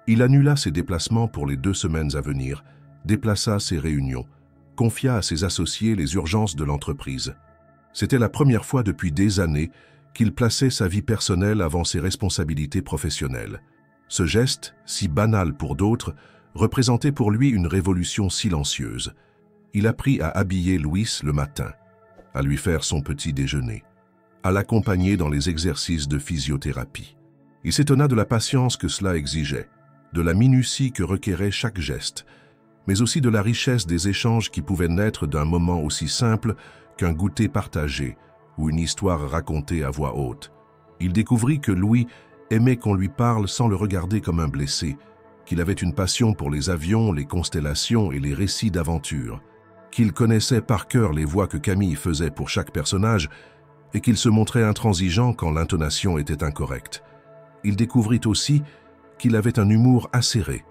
Il annula ses déplacements pour les 2 semaines à venir, déplaça ses réunions, confia à ses associés les urgences de l'entreprise. C'était la première fois depuis des années qu'il plaçait sa vie personnelle avant ses responsabilités professionnelles. Ce geste, si banal pour d'autres, représentait pour lui une révolution silencieuse. Il apprit à habiller Luis le matin, à lui faire son petit déjeuner, à l'accompagner dans les exercices de physiothérapie. Il s'étonna de la patience que cela exigeait, de la minutie que requérait chaque geste, mais aussi de la richesse des échanges qui pouvaient naître d'un moment aussi simple qu'un goûter partagé ou une histoire racontée à voix haute. Il découvrit que Louis aimait qu'on lui parle sans le regarder comme un blessé, qu'il avait une passion pour les avions, les constellations et les récits d'aventure, qu'il connaissait par cœur les voix que Camille faisait pour chaque personnage et qu'il se montrait intransigeant quand l'intonation était incorrecte. Il découvrit aussi qu'il avait un humour acéré,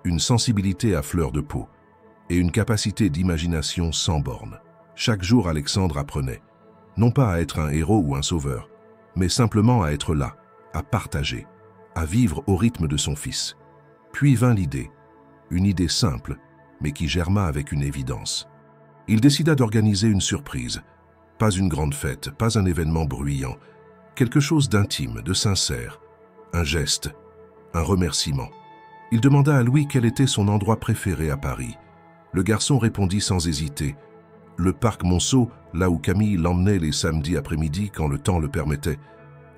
une sensibilité à fleur de peau et une capacité d'imagination sans bornes. Chaque jour, Alexandre apprenait, non pas à être un héros ou un sauveur, mais simplement à être là, à partager, à vivre au rythme de son fils. Puis vint l'idée, une idée simple, mais qui germa avec une évidence. Il décida d'organiser une surprise, pas une grande fête, pas un événement bruyant, quelque chose d'intime, de sincère, un geste, un remerciement. Il demanda à Louis quel était son endroit préféré à Paris. Le garçon répondit sans hésiter, le parc Monceau, là où Camille l'emmenait les samedis après-midi quand le temps le permettait,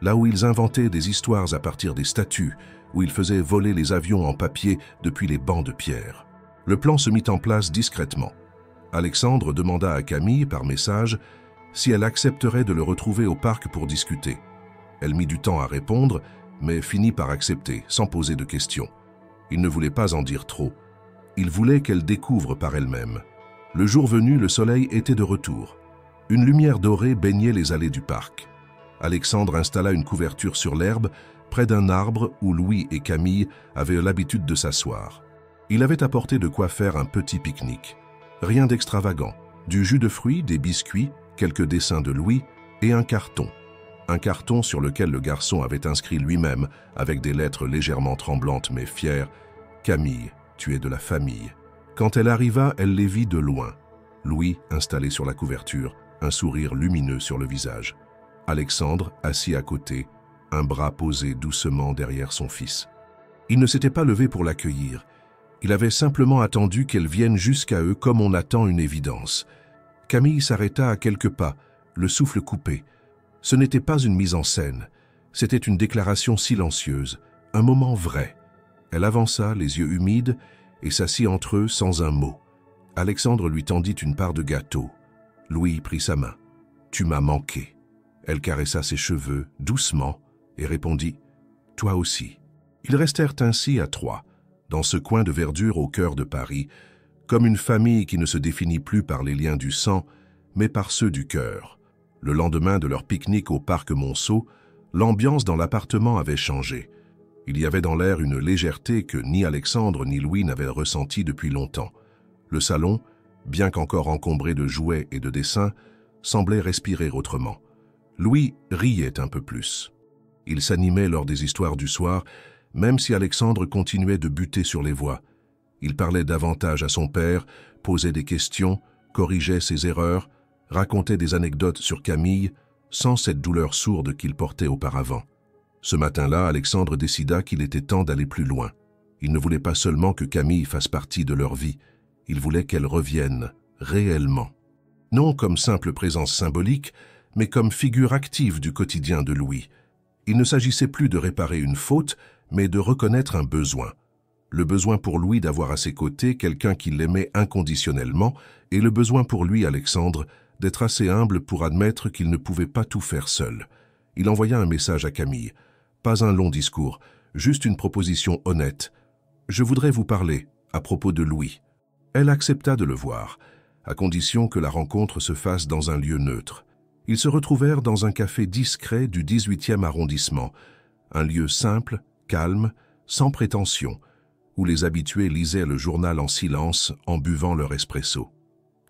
là où ils inventaient des histoires à partir des statues, où ils faisaient voler les avions en papier depuis les bancs de pierre. Le plan se mit en place discrètement. Alexandre demanda à Camille, par message, si elle accepterait de le retrouver au parc pour discuter. Elle mit du temps à répondre, mais finit par accepter, sans poser de questions. Il ne voulait pas en dire trop. Il voulait qu'elle découvre par elle-même. Le jour venu, le soleil était de retour. Une lumière dorée baignait les allées du parc. Alexandre installa une couverture sur l'herbe, près d'un arbre où Louis et Camille avaient l'habitude de s'asseoir. Il avait apporté de quoi faire un petit pique-nique. Rien d'extravagant. Du jus de fruits, des biscuits, quelques dessins de Louis et un carton. Un carton sur lequel le garçon avait inscrit lui-même, avec des lettres légèrement tremblantes mais fières, « Camille, tu es de la famille ». Quand elle arriva, elle les vit de loin. Louis, installé sur la couverture, un sourire lumineux sur le visage. Alexandre, assis à côté, un bras posé doucement derrière son fils. Il ne s'était pas levé pour l'accueillir. Il avait simplement attendu qu'elle vienne jusqu'à eux comme on attend une évidence. Camille s'arrêta à quelques pas, le souffle coupé. Ce n'était pas une mise en scène, c'était une déclaration silencieuse, un moment vrai. Elle avança, les yeux humides, et s'assit entre eux sans un mot. Alexandre lui tendit une part de gâteau. Louis prit sa main. « Tu m'as manqué ». Elle caressa ses cheveux, doucement, et répondit « Toi aussi ». Ils restèrent ainsi à trois, dans ce coin de verdure au cœur de Paris, comme une famille qui ne se définit plus par les liens du sang, mais par ceux du cœur. Le lendemain de leur pique-nique au parc Monceau, l'ambiance dans l'appartement avait changé. Il y avait dans l'air une légèreté que ni Alexandre ni Louis n'avaient ressentie depuis longtemps. Le salon, bien qu'encore encombré de jouets et de dessins, semblait respirer autrement. Louis riait un peu plus. Il s'animait lors des histoires du soir, même si Alexandre continuait de buter sur les voix. Il parlait davantage à son père, posait des questions, corrigeait ses erreurs, racontait des anecdotes sur Camille, sans cette douleur sourde qu'il portait auparavant. Ce matin-là, Alexandre décida qu'il était temps d'aller plus loin. Il ne voulait pas seulement que Camille fasse partie de leur vie, il voulait qu'elle revienne, réellement. Non comme simple présence symbolique, mais comme figure active du quotidien de Louis. Il ne s'agissait plus de réparer une faute, mais de reconnaître un besoin. Le besoin pour Louis d'avoir à ses côtés quelqu'un qui l'aimait inconditionnellement, et le besoin pour lui, Alexandre, d'être assez humble pour admettre qu'il ne pouvait pas tout faire seul. Il envoya un message à Camille. Pas un long discours, juste une proposition honnête. « Je voudrais vous parler à propos de Louis ». Elle accepta de le voir, à condition que la rencontre se fasse dans un lieu neutre. Ils se retrouvèrent dans un café discret du 18e arrondissement, un lieu simple, calme, sans prétention, où les habitués lisaient le journal en silence en buvant leur espresso.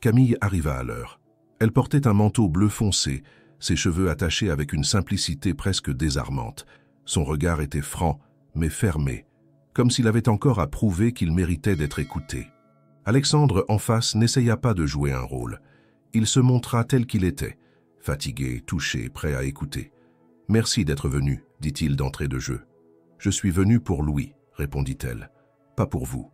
Camille arriva à l'heure. Elle portait un manteau bleu foncé, ses cheveux attachés avec une simplicité presque désarmante. Son regard était franc, mais fermé, comme s'il avait encore à prouver qu'il méritait d'être écouté. Alexandre, en face, n'essaya pas de jouer un rôle. Il se montra tel qu'il était, fatigué, touché, prêt à écouter. « Merci d'être venu, dit-il d'entrée de jeu. « Je suis venu pour Louis, répondit-elle. Pas pour vous. »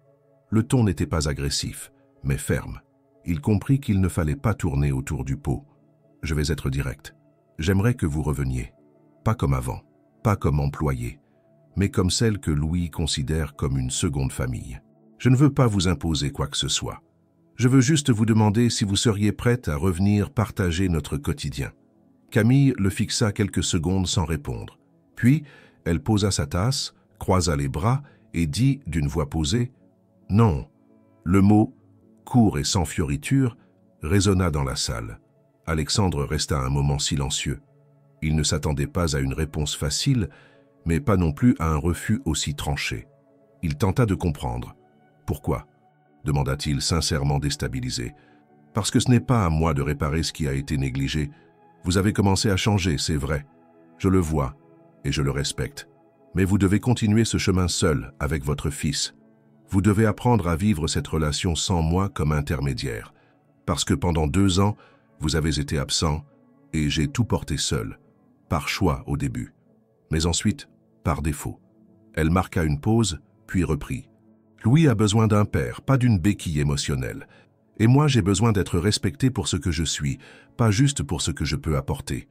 Le ton n'était pas agressif, mais ferme. Il comprit qu'il ne fallait pas tourner autour du pot. « Je vais être direct. J'aimerais que vous reveniez. Pas comme avant, pas comme employé, mais comme celle que Louis considère comme une seconde famille. Je ne veux pas vous imposer quoi que ce soit. Je veux juste vous demander si vous seriez prête à revenir partager notre quotidien. » Camille le fixa quelques secondes sans répondre. Puis, elle posa sa tasse, croisa les bras et dit d'une voix posée « Non ». Le mot, court et sans fioriture, résonna dans la salle. Alexandre resta un moment silencieux. Il ne s'attendait pas à une réponse facile, mais pas non plus à un refus aussi tranché. Il tenta de comprendre. « Pourquoi ?» demanda-t-il sincèrement déstabilisé. « Parce que ce n'est pas à moi de réparer ce qui a été négligé. Vous avez commencé à changer, c'est vrai. Je le vois et je le respecte. Mais vous devez continuer ce chemin seul avec votre fils. Vous devez apprendre à vivre cette relation sans moi comme intermédiaire. Parce que pendant 2 ans, vous avez été absent et j'ai tout porté seul. Par choix au début. Mais ensuite, par défaut. » Elle marqua une pause, puis reprit. « Louis a besoin d'un père, pas d'une béquille émotionnelle. Et moi, j'ai besoin d'être respecté pour ce que je suis, pas juste pour ce que je peux apporter.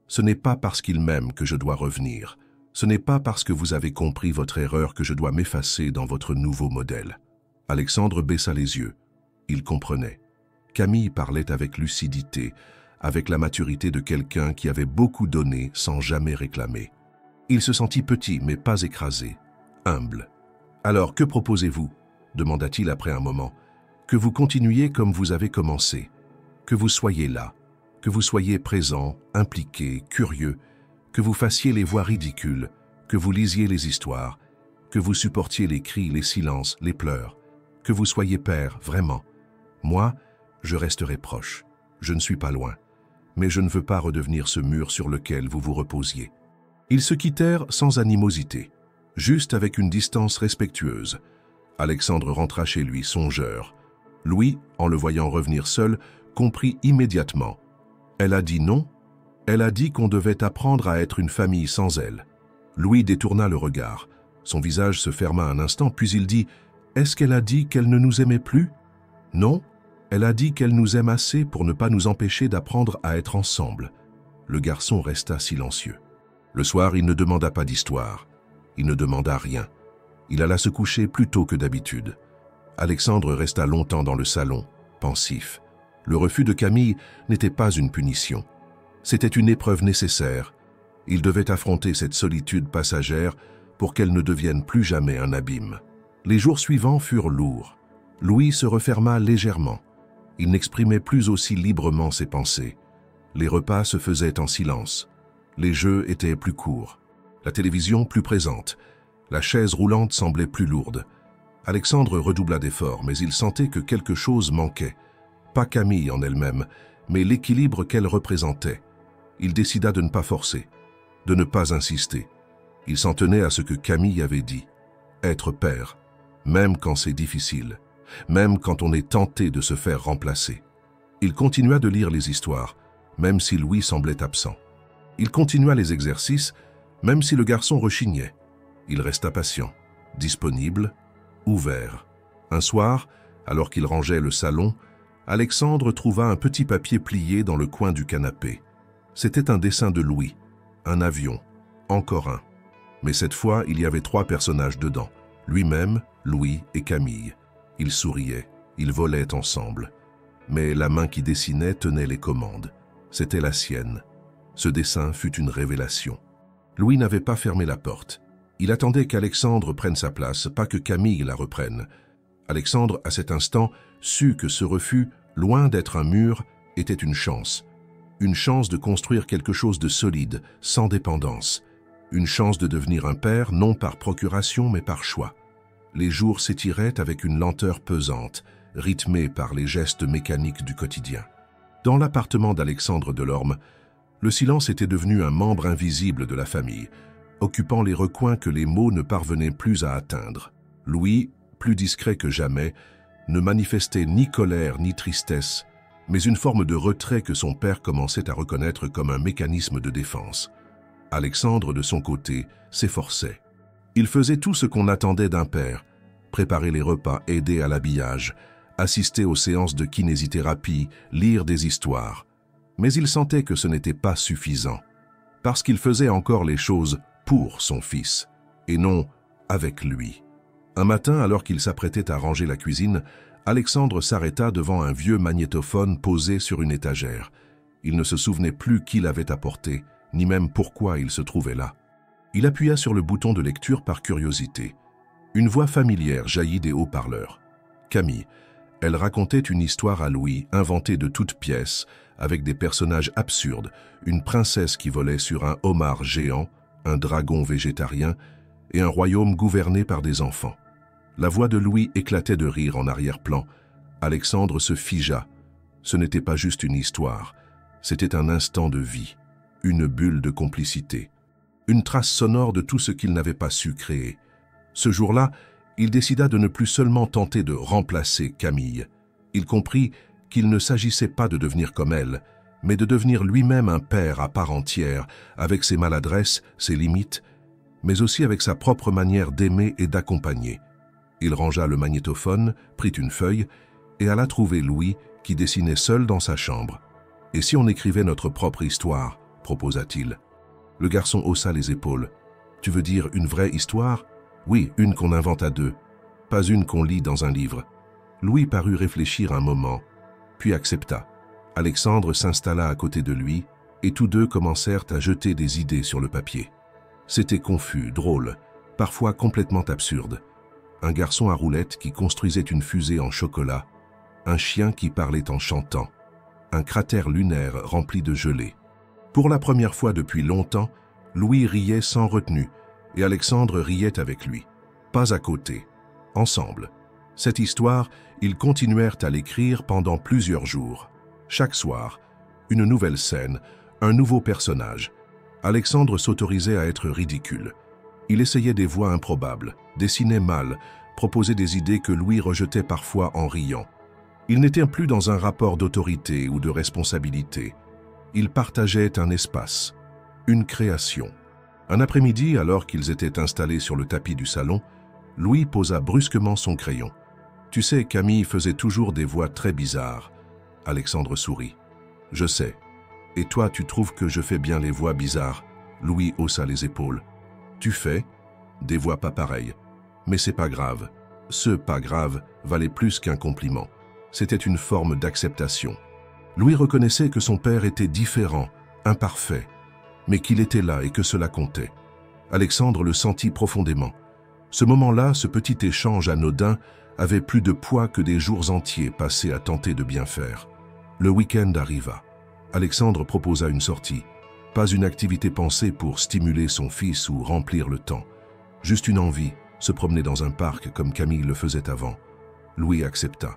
Ce n'est pas parce qu'il m'aime que je dois revenir. Ce n'est pas parce que vous avez compris votre erreur que je dois m'effacer dans votre nouveau modèle. » Alexandre baissa les yeux. Il comprenait. Camille parlait avec lucidité, avec la maturité de quelqu'un qui avait beaucoup donné sans jamais réclamer. Il se sentit petit, mais pas écrasé, humble. « Alors, que proposez-vous » demanda-t-il après un moment. « Que vous continuiez comme vous avez commencé, que vous soyez là, que vous soyez présent, impliqué, curieux, que vous fassiez les voix ridicules, que vous lisiez les histoires, que vous supportiez les cris, les silences, les pleurs, que vous soyez père, vraiment. Moi, je resterai proche, je ne suis pas loin, mais je ne veux pas redevenir ce mur sur lequel vous vous reposiez. » Ils se quittèrent sans animosité, juste avec une distance respectueuse. Alexandre rentra chez lui, songeur. Louis, en le voyant revenir seul, comprit immédiatement. Elle a dit non, elle a dit qu'on devait apprendre à être une famille sans elle. Louis détourna le regard. Son visage se ferma un instant, puis il dit « Est-ce qu'elle a dit qu'elle ne nous aimait plus ?»« Non, elle a dit qu'elle nous aime assez pour ne pas nous empêcher d'apprendre à être ensemble. » Le garçon resta silencieux. Le soir, il ne demanda pas d'histoire. Il ne demanda rien. Il alla se coucher plus tôt que d'habitude. Alexandre resta longtemps dans le salon, pensif. Le refus de Camille n'était pas une punition. C'était une épreuve nécessaire. Il devait affronter cette solitude passagère pour qu'elle ne devienne plus jamais un abîme. Les jours suivants furent lourds. Louis se referma légèrement. Il n'exprimait plus aussi librement ses pensées. Les repas se faisaient en silence. Les jeux étaient plus courts. La télévision plus présente. La chaise roulante semblait plus lourde. Alexandre redoubla d'efforts, mais il sentait que quelque chose manquait. Pas Camille en elle-même, mais l'équilibre qu'elle représentait. Il décida de ne pas forcer, de ne pas insister. Il s'en tenait à ce que Camille avait dit. Être père, même quand c'est difficile, même quand on est tenté de se faire remplacer. Il continua de lire les histoires, même si Louis semblait absent. Il continua les exercices, même si le garçon rechignait. Il resta patient, disponible, ouvert. Un soir, alors qu'il rangeait le salon, Alexandre trouva un petit papier plié dans le coin du canapé. C'était un dessin de Louis, un avion, encore un. Mais cette fois, il y avait 3 personnages dedans, lui-même, Louis et Camille. Ils souriaient, ils volaient ensemble. Mais la main qui dessinait tenait les commandes. C'était la sienne. Ce dessin fut une révélation. Louis n'avait pas fermé la porte. Il attendait qu'Alexandre prenne sa place, pas que Camille la reprenne. Alexandre, à cet instant, sut que ce refus, loin d'être un mur, était une chance. Une chance de construire quelque chose de solide, sans dépendance. Une chance de devenir un père, non par procuration, mais par choix. Les jours s'étiraient avec une lenteur pesante, rythmée par les gestes mécaniques du quotidien. Dans l'appartement d'Alexandre Delorme, le silence était devenu un membre invisible de la famille, occupant les recoins que les mots ne parvenaient plus à atteindre. Louis, plus discret que jamais, ne manifestait ni colère ni tristesse, mais une forme de retrait que son père commençait à reconnaître comme un mécanisme de défense. Alexandre, de son côté, s'efforçait. Il faisait tout ce qu'on attendait d'un père, préparer les repas, aider à l'habillage, assister aux séances de kinésithérapie, lire des histoires. Mais il sentait que ce n'était pas suffisant, parce qu'il faisait encore les choses pour son fils, et non avec lui. Un matin, alors qu'il s'apprêtait à ranger la cuisine, Alexandre s'arrêta devant un vieux magnétophone posé sur une étagère. Il ne se souvenait plus qui l'avait apporté, ni même pourquoi il se trouvait là. Il appuya sur le bouton de lecture par curiosité. Une voix familière jaillit des haut-parleurs. Camille. Elle racontait une histoire à Louis, inventée de toutes pièces, avec des personnages absurdes, une princesse qui volait sur un homard géant, un dragon végétarien et un royaume gouverné par des enfants. La voix de Louis éclatait de rire en arrière-plan. Alexandre se figea. Ce n'était pas juste une histoire, c'était un instant de vie, une bulle de complicité, une trace sonore de tout ce qu'il n'avait pas su créer. Ce jour-là, il décida de ne plus seulement tenter de remplacer Camille. Il comprit qu'il ne s'agissait pas de devenir comme elle, mais de devenir lui-même un père à part entière, avec ses maladresses, ses limites, mais aussi avec sa propre manière d'aimer et d'accompagner. Il rangea le magnétophone, prit une feuille et alla trouver Louis qui dessinait seul dans sa chambre. « Et si on écrivait notre propre histoire ?» proposa-t-il. Le garçon haussa les épaules. « Tu veux dire une vraie histoire ?»« Oui, une qu'on invente à deux, pas une qu'on lit dans un livre. » Louis parut réfléchir un moment, puis accepta. Alexandre s'installa à côté de lui et tous deux commencèrent à jeter des idées sur le papier. C'était confus, drôle, parfois complètement absurde. Un garçon à roulettes qui construisait une fusée en chocolat, un chien qui parlait en chantant, un cratère lunaire rempli de gelée. Pour la première fois depuis longtemps, Louis riait sans retenue et Alexandre riait avec lui. Pas à côté, ensemble. Cette histoire, ils continuèrent à l'écrire pendant plusieurs jours. Chaque soir, une nouvelle scène, un nouveau personnage. Alexandre s'autorisait à être ridicule. Il essayait des voix improbables, dessinait mal, proposait des idées que Louis rejetait parfois en riant. Il n'était plus dans un rapport d'autorité ou de responsabilité. Il partageait un espace, une création. Un après-midi, alors qu'ils étaient installés sur le tapis du salon, Louis posa brusquement son crayon. « Tu sais, Camille faisait toujours des voix très bizarres. » Alexandre sourit. « Je sais. Et toi, tu trouves que je fais bien les voix bizarres ?» Louis haussa les épaules. « Tu fais des voix pas pareilles. Mais c'est pas grave. Ce pas grave valait plus qu'un compliment. C'était une forme d'acceptation. » Louis reconnaissait que son père était différent, imparfait, mais qu'il était là et que cela comptait. Alexandre le sentit profondément. Ce moment-là, ce petit échange anodin, avait plus de poids que des jours entiers passés à tenter de bien faire. Le week-end arriva. Alexandre proposa une sortie. Pas une activité pensée pour stimuler son fils ou remplir le temps. Juste une envie, se promener dans un parc comme Camille le faisait avant. Louis accepta.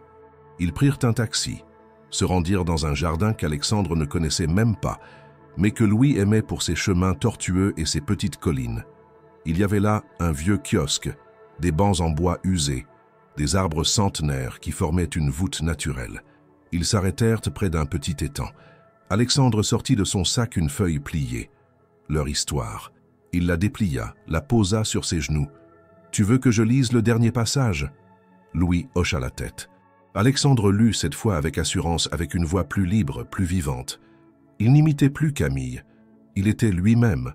Ils prirent un taxi, se rendirent dans un jardin qu'Alexandre ne connaissait même pas, mais que Louis aimait pour ses chemins tortueux et ses petites collines. Il y avait là un vieux kiosque, des bancs en bois usés, des arbres centenaires qui formaient une voûte naturelle. Ils s'arrêtèrent près d'un petit étang. Alexandre sortit de son sac une feuille pliée. Leur histoire. Il la déplia, la posa sur ses genoux. « Tu veux que je lise le dernier passage ?» Louis hocha la tête. Alexandre lut cette fois avec assurance, avec une voix plus libre, plus vivante. Il n'imitait plus Camille. Il était lui-même.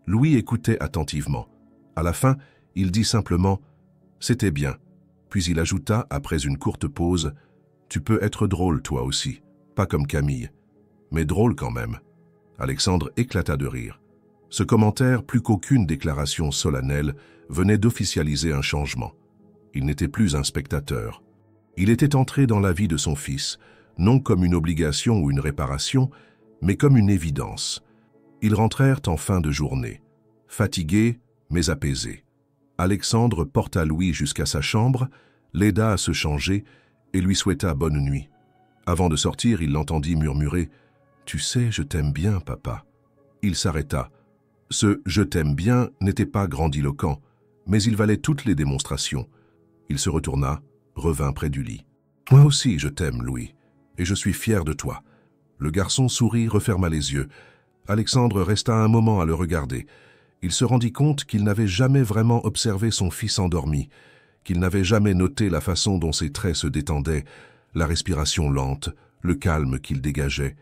Louis écoutait attentivement. À la fin, il dit simplement « C'était bien ». Puis il ajouta, après une courte pause, « Tu peux être drôle toi aussi, pas comme Camille, mais drôle quand même. » Alexandre éclata de rire. Ce commentaire, plus qu'aucune déclaration solennelle, venait d'officialiser un changement. Il n'était plus un spectateur. Il était entré dans la vie de son fils, non comme une obligation ou une réparation, mais comme une évidence. Ils rentrèrent en fin de journée, fatigués mais apaisés. Alexandre porta Louis jusqu'à sa chambre, l'aida à se changer et lui souhaita bonne nuit. Avant de sortir, il l'entendit murmurer « Tu sais, je t'aime bien, papa. » Il s'arrêta. Ce « je t'aime bien » n'était pas grandiloquent, mais il valait toutes les démonstrations. Il se retourna, revint près du lit. Moi aussi, je t'aime, Louis, et je suis fier de toi. Le garçon sourit, referma les yeux. Alexandre resta un moment à le regarder. Il se rendit compte qu'il n'avait jamais vraiment observé son fils endormi, qu'il n'avait jamais noté la façon dont ses traits se détendaient, la respiration lente, le calme qu'il dégageait.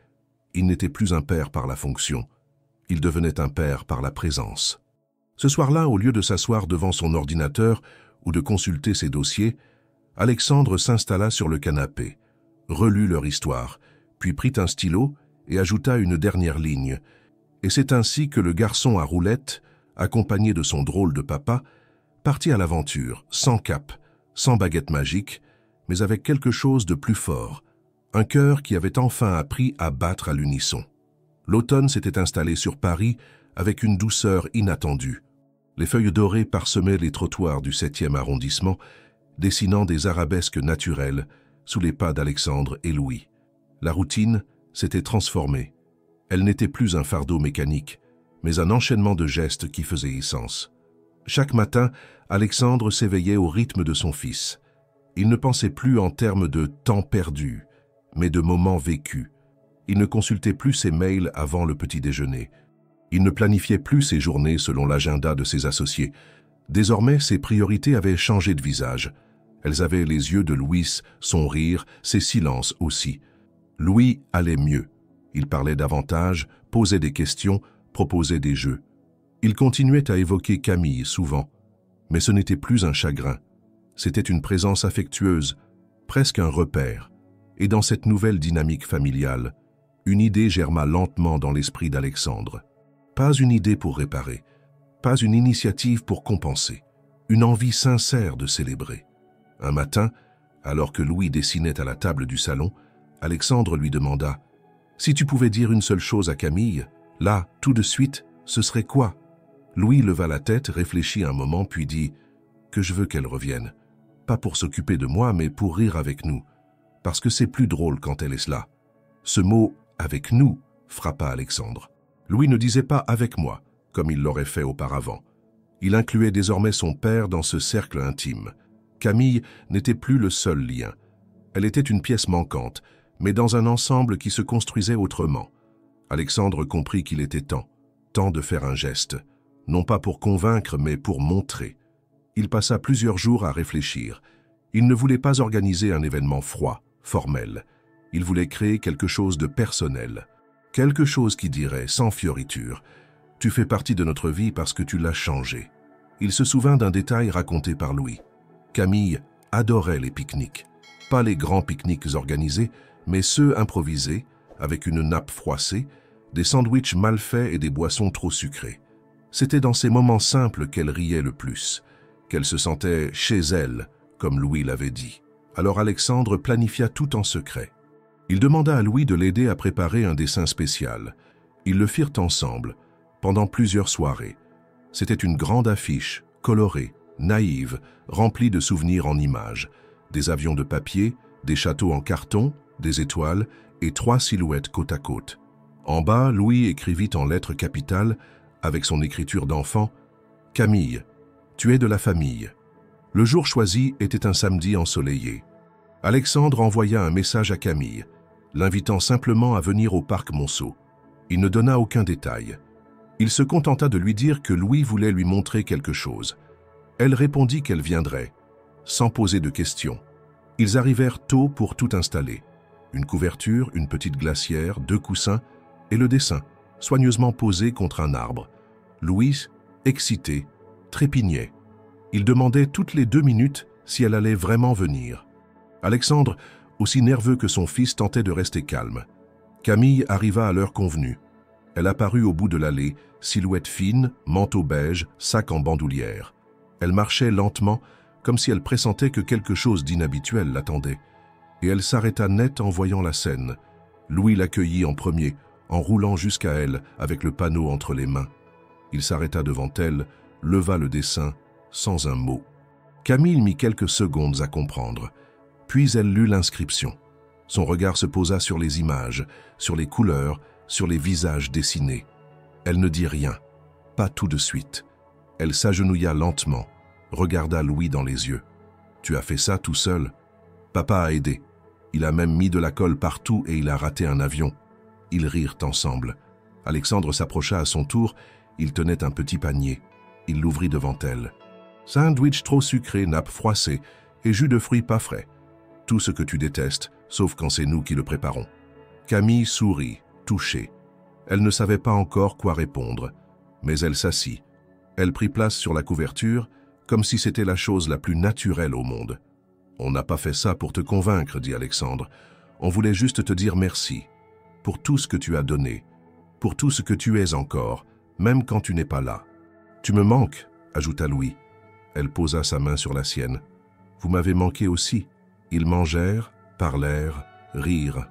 Il n'était plus un père par la fonction. Il devenait un père par la présence. Ce soir-là, au lieu de s'asseoir devant son ordinateur ou de consulter ses dossiers, Alexandre s'installa sur le canapé, relut leur histoire, puis prit un stylo et ajouta une dernière ligne. Et c'est ainsi que le garçon à roulettes, accompagné de son drôle de papa, partit à l'aventure, sans cap, sans baguette magique, mais avec quelque chose de plus fort, un cœur qui avait enfin appris à battre à l'unisson. L'automne s'était installé sur Paris avec une douceur inattendue. Les feuilles dorées parsemaient les trottoirs du 7e arrondissement, dessinant des arabesques naturelles sous les pas d'Alexandre et Louis. La routine s'était transformée. Elle n'était plus un fardeau mécanique, mais un enchaînement de gestes qui faisaient sens. Chaque matin, Alexandre s'éveillait au rythme de son fils. Il ne pensait plus en termes de temps perdu, mais de moments vécus. Il ne consultait plus ses mails avant le petit déjeuner. Il ne planifiait plus ses journées selon l'agenda de ses associés. Désormais, ses priorités avaient changé de visage. Elles avaient les yeux de Louis, son rire, ses silences aussi. Louis allait mieux. Il parlait davantage, posait des questions, proposait des jeux. Il continuait à évoquer Camille souvent, mais ce n'était plus un chagrin. C'était une présence affectueuse, presque un repère. Et dans cette nouvelle dynamique familiale, une idée germa lentement dans l'esprit d'Alexandre. Pas une idée pour réparer, pas une initiative pour compenser, une envie sincère de célébrer. Un matin, alors que Louis dessinait à la table du salon, Alexandre lui demanda « Si tu pouvais dire une seule chose à Camille, là, tout de suite, ce serait quoi ?» Louis leva la tête, réfléchit un moment, puis dit « Que je veux qu'elle revienne. Pas pour s'occuper de moi, mais pour rire avec nous. Parce que c'est plus drôle quand elle est là. » Ce mot « avec nous » frappa Alexandre. Louis ne disait pas « avec moi », comme il l'aurait fait auparavant. Il incluait désormais son père dans ce cercle intime. Camille n'était plus le seul lien. Elle était une pièce manquante, mais dans un ensemble qui se construisait autrement. Alexandre comprit qu'il était temps de faire un geste, non pas pour convaincre, mais pour montrer. Il passa plusieurs jours à réfléchir. Il ne voulait pas organiser un événement froid, formel. Il voulait créer quelque chose de personnel. Quelque chose qui dirait, sans fioriture, « Tu fais partie de notre vie parce que tu l'as changé ». Il se souvint d'un détail raconté par Louis. Camille adorait les pique-niques. Pas les grands pique-niques organisés, mais ceux improvisés, avec une nappe froissée, des sandwichs mal faits et des boissons trop sucrées. C'était dans ces moments simples qu'elle riait le plus, qu'elle se sentait chez elle, comme Louis l'avait dit. Alors Alexandre planifia tout en secret. Il demanda à Louis de l'aider à préparer un dessin spécial. Ils le firent ensemble, pendant plusieurs soirées. C'était une grande affiche, colorée, naïve, remplie de souvenirs en images. Des avions de papier, des châteaux en carton, des étoiles et 3 silhouettes côte à côte. En bas, Louis écrivit en lettres capitales, avec son écriture d'enfant, « Camille, tu es de la famille ». Le jour choisi était un samedi ensoleillé. Alexandre envoya un message à Camille, l'invitant simplement à venir au parc Monceau. Il ne donna aucun détail. Il se contenta de lui dire que Louis voulait lui montrer quelque chose. Elle répondit qu'elle viendrait, sans poser de questions. Ils arrivèrent tôt pour tout installer. Une couverture, une petite glacière, 2 coussins et le dessin, soigneusement posé contre un arbre. Louis, excité, trépignait. Il demandait toutes les 2 minutes si elle allait vraiment venir. Alexandre, aussi nerveux que son fils, tentait de rester calme. Camille arriva à l'heure convenue. Elle apparut au bout de l'allée, silhouette fine, manteau beige, sac en bandoulière. Elle marchait lentement, comme si elle pressentait que quelque chose d'inhabituel l'attendait. Et elle s'arrêta net en voyant la scène. Louis l'accueillit en premier, en roulant jusqu'à elle avec le panneau entre les mains. Il s'arrêta devant elle, leva le dessin, sans un mot. Camille mit quelques secondes à comprendre. Puis elle lut l'inscription. Son regard se posa sur les images, sur les couleurs, sur les visages dessinés. Elle ne dit rien, pas tout de suite. Elle s'agenouilla lentement, regarda Louis dans les yeux. « Tu as fait ça tout seul ?»« Papa a aidé. Il a même mis de la colle partout et il a raté un avion. » Ils rirent ensemble. Alexandre s'approcha à son tour. Il tenait un petit panier. Il l'ouvrit devant elle. Sandwich trop sucré, nappe froissée et jus de fruits pas frais. Tout ce que tu détestes, sauf quand c'est nous qui le préparons. Camille sourit, touchée. Elle ne savait pas encore quoi répondre, mais elle s'assit. Elle prit place sur la couverture, comme si c'était la chose la plus naturelle au monde. « On n'a pas fait ça pour te convaincre, » dit Alexandre. « On voulait juste te dire merci, pour tout ce que tu as donné, pour tout ce que tu es encore, même quand tu n'es pas là. »« Tu me manques, » ajouta Louis. Elle posa sa main sur la sienne. « Vous m'avez manqué aussi. » Ils mangèrent, parlèrent, rirent.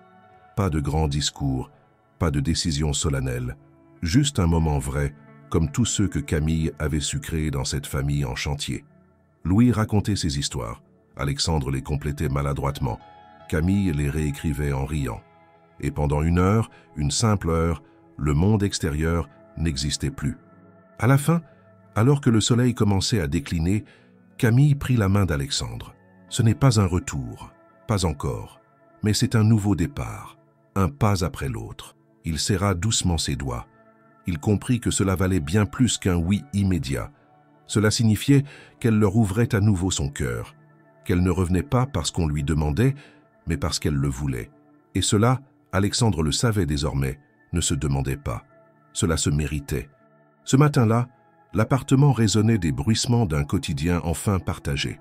Pas de grands discours, pas de décisions solennelles, juste un moment vrai, comme tous ceux que Camille avait su créer dans cette famille en chantier. Louis racontait ses histoires. Alexandre les complétait maladroitement. Camille les réécrivait en riant. Et pendant 1 heure, une simple heure, le monde extérieur n'existait plus. À la fin, alors que le soleil commençait à décliner, Camille prit la main d'Alexandre. Ce n'est pas un retour, pas encore, mais c'est un nouveau départ, un pas après l'autre. Il serra doucement ses doigts. Il comprit que cela valait bien plus qu'un oui immédiat. Cela signifiait qu'elle leur ouvrait à nouveau son cœur, qu'elle ne revenait pas parce qu'on lui demandait, mais parce qu'elle le voulait. Et cela, Alexandre le savait désormais, ne se demandait pas. Cela se méritait. Ce matin-là, l'appartement résonnait des bruissements d'un quotidien enfin partagé.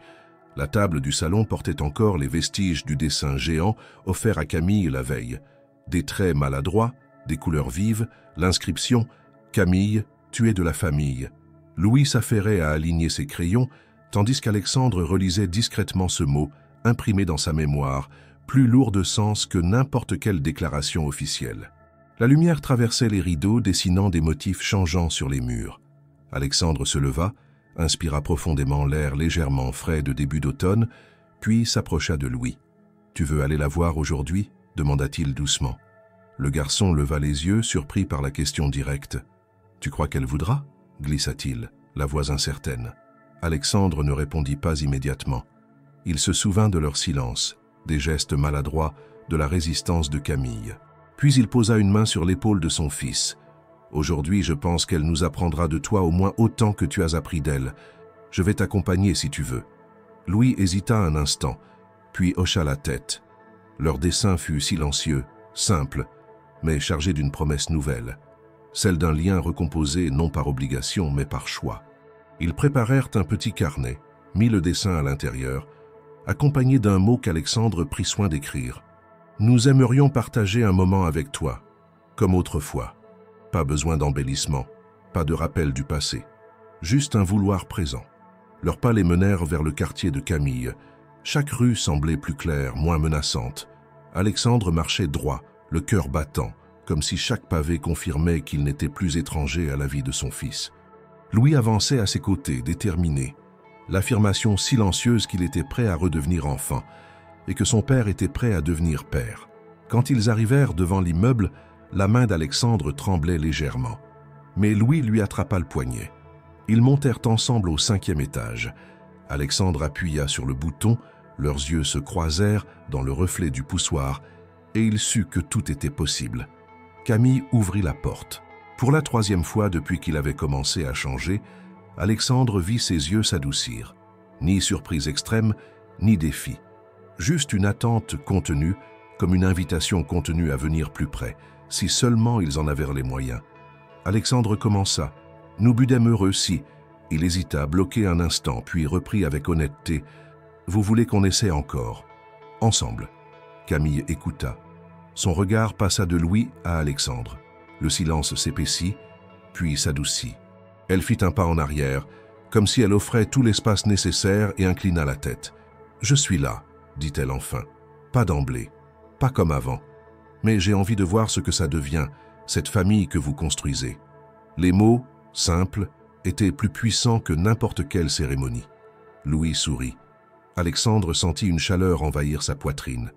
La table du salon portait encore les vestiges du dessin géant offert à Camille la veille. Des traits maladroits, des couleurs vives, l'inscription « Camille, tu es de la famille ». Louis s'affairait à aligner ses crayons, tandis qu'Alexandre relisait discrètement ce mot, imprimé dans sa mémoire, plus lourd de sens que n'importe quelle déclaration officielle. La lumière traversait les rideaux, dessinant des motifs changeants sur les murs. Alexandre se leva, inspira profondément l'air légèrement frais de début d'automne, puis s'approcha de Louis. « Tu veux aller la voir aujourd'hui » demanda-t-il doucement. Le garçon leva les yeux, surpris par la question directe. « Tu crois qu'elle voudra » glissa-t-il, la voix incertaine. Alexandre ne répondit pas immédiatement. Il se souvint de leur silence, des gestes maladroits, de la résistance de Camille. Puis il posa une main sur l'épaule de son fils. « Aujourd'hui, je pense qu'elle nous apprendra de toi au moins autant que tu as appris d'elle. Je vais t'accompagner si tu veux. » Louis hésita un instant, puis hocha la tête. Leur dessein fut silencieux, simple, mais chargé d'une promesse nouvelle, celle d'un lien recomposé non par obligation, mais par choix. Ils préparèrent un petit carnet, mit le dessin à l'intérieur, accompagné d'un mot qu'Alexandre prit soin d'écrire. « Nous aimerions partager un moment avec toi, comme autrefois. Pas besoin d'embellissement, pas de rappel du passé, juste un vouloir présent. » Leurs pas les menèrent vers le quartier de Camille. Chaque rue semblait plus claire, moins menaçante. Alexandre marchait droit, le cœur battant, comme si chaque pavé confirmait qu'il n'était plus étranger à la vie de son fils. Louis avançait à ses côtés, déterminé, l'affirmation silencieuse qu'il était prêt à redevenir enfant et que son père était prêt à devenir père. Quand ils arrivèrent devant l'immeuble, la main d'Alexandre tremblait légèrement. Mais Louis lui attrapa le poignet. Ils montèrent ensemble au 5e étage. Alexandre appuya sur le bouton, leurs yeux se croisèrent dans le reflet du poussoir et il sut que tout était possible. Camille ouvrit la porte. Pour la 3e fois depuis qu'il avait commencé à changer, Alexandre vit ses yeux s'adoucir. Ni surprise extrême, ni défi. Juste une attente contenue, comme une invitation contenue à venir plus près, si seulement ils en avaient les moyens. Alexandre commença. « Nous budêmes heureux si… » Il hésita, bloqué un instant, puis reprit avec honnêteté. « Vous voulez qu'on essaie encore ?»« Ensemble. » Camille écouta. Son regard passa de Louis à Alexandre. Le silence s'épaissit, puis s'adoucit. Elle fit un pas en arrière, comme si elle offrait tout l'espace nécessaire et inclina la tête. « Je suis là, » dit-elle enfin. « Pas d'emblée, pas comme avant. Mais j'ai envie de voir ce que ça devient, cette famille que vous construisez. » Les mots, simples, étaient plus puissants que n'importe quelle cérémonie. Louis sourit. Alexandre sentit une chaleur envahir sa poitrine.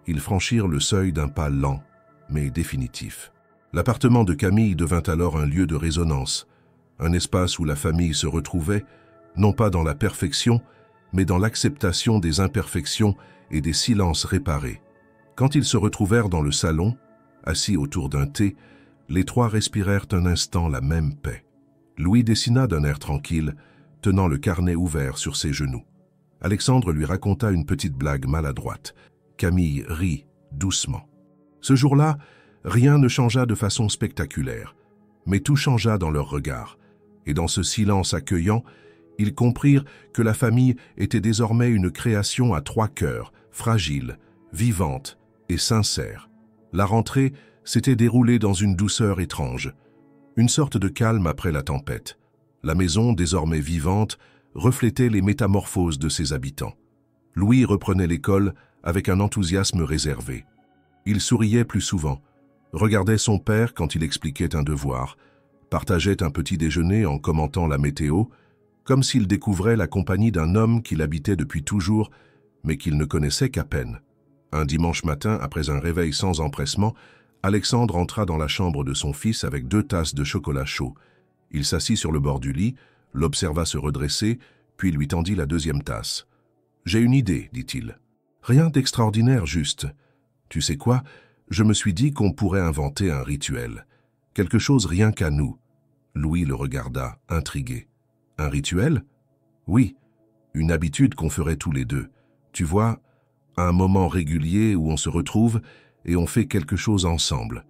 Ils franchirent le seuil d'un pas lent, mais définitif. L'appartement de Camille devint alors un lieu de résonance, un espace où la famille se retrouvait, non pas dans la perfection, mais dans l'acceptation des imperfections et des silences réparés. Quand ils se retrouvèrent dans le salon, assis autour d'un thé, les trois respirèrent un instant la même paix. Louis dessina d'un air tranquille, tenant le carnet ouvert sur ses genoux. Alexandre lui raconta une petite blague maladroite. Camille rit doucement. Ce jour-là, rien ne changea de façon spectaculaire, mais tout changea dans leur regard. Et dans ce silence accueillant, ils comprirent que la famille était désormais une création à trois cœurs, fragile, vivante et sincère. La rentrée s'était déroulée dans une douceur étrange, une sorte de calme après la tempête. La maison, désormais vivante, reflétait les métamorphoses de ses habitants. Louis reprenait l'école avec un enthousiasme réservé. Il souriait plus souvent, regardait son père quand il expliquait un devoir, partageait un petit déjeuner en commentant la météo, comme s'il découvrait la compagnie d'un homme qu'il habitait depuis toujours, mais qu'il ne connaissait qu'à peine. Un dimanche matin, après un réveil sans empressement, Alexandre entra dans la chambre de son fils avec 2 tasses de chocolat chaud. Il s'assit sur le bord du lit, l'observa se redresser, puis lui tendit la 2e tasse. « J'ai une idée, dit-il. Rien d'extraordinaire, juste. Tu sais quoi? Je me suis dit qu'on pourrait inventer un rituel. Quelque chose rien qu'à nous. » Louis le regarda, intrigué. « Un rituel? » ?»« Oui, une habitude qu'on ferait tous les deux. Tu vois, un moment régulier où on se retrouve et on fait quelque chose ensemble. »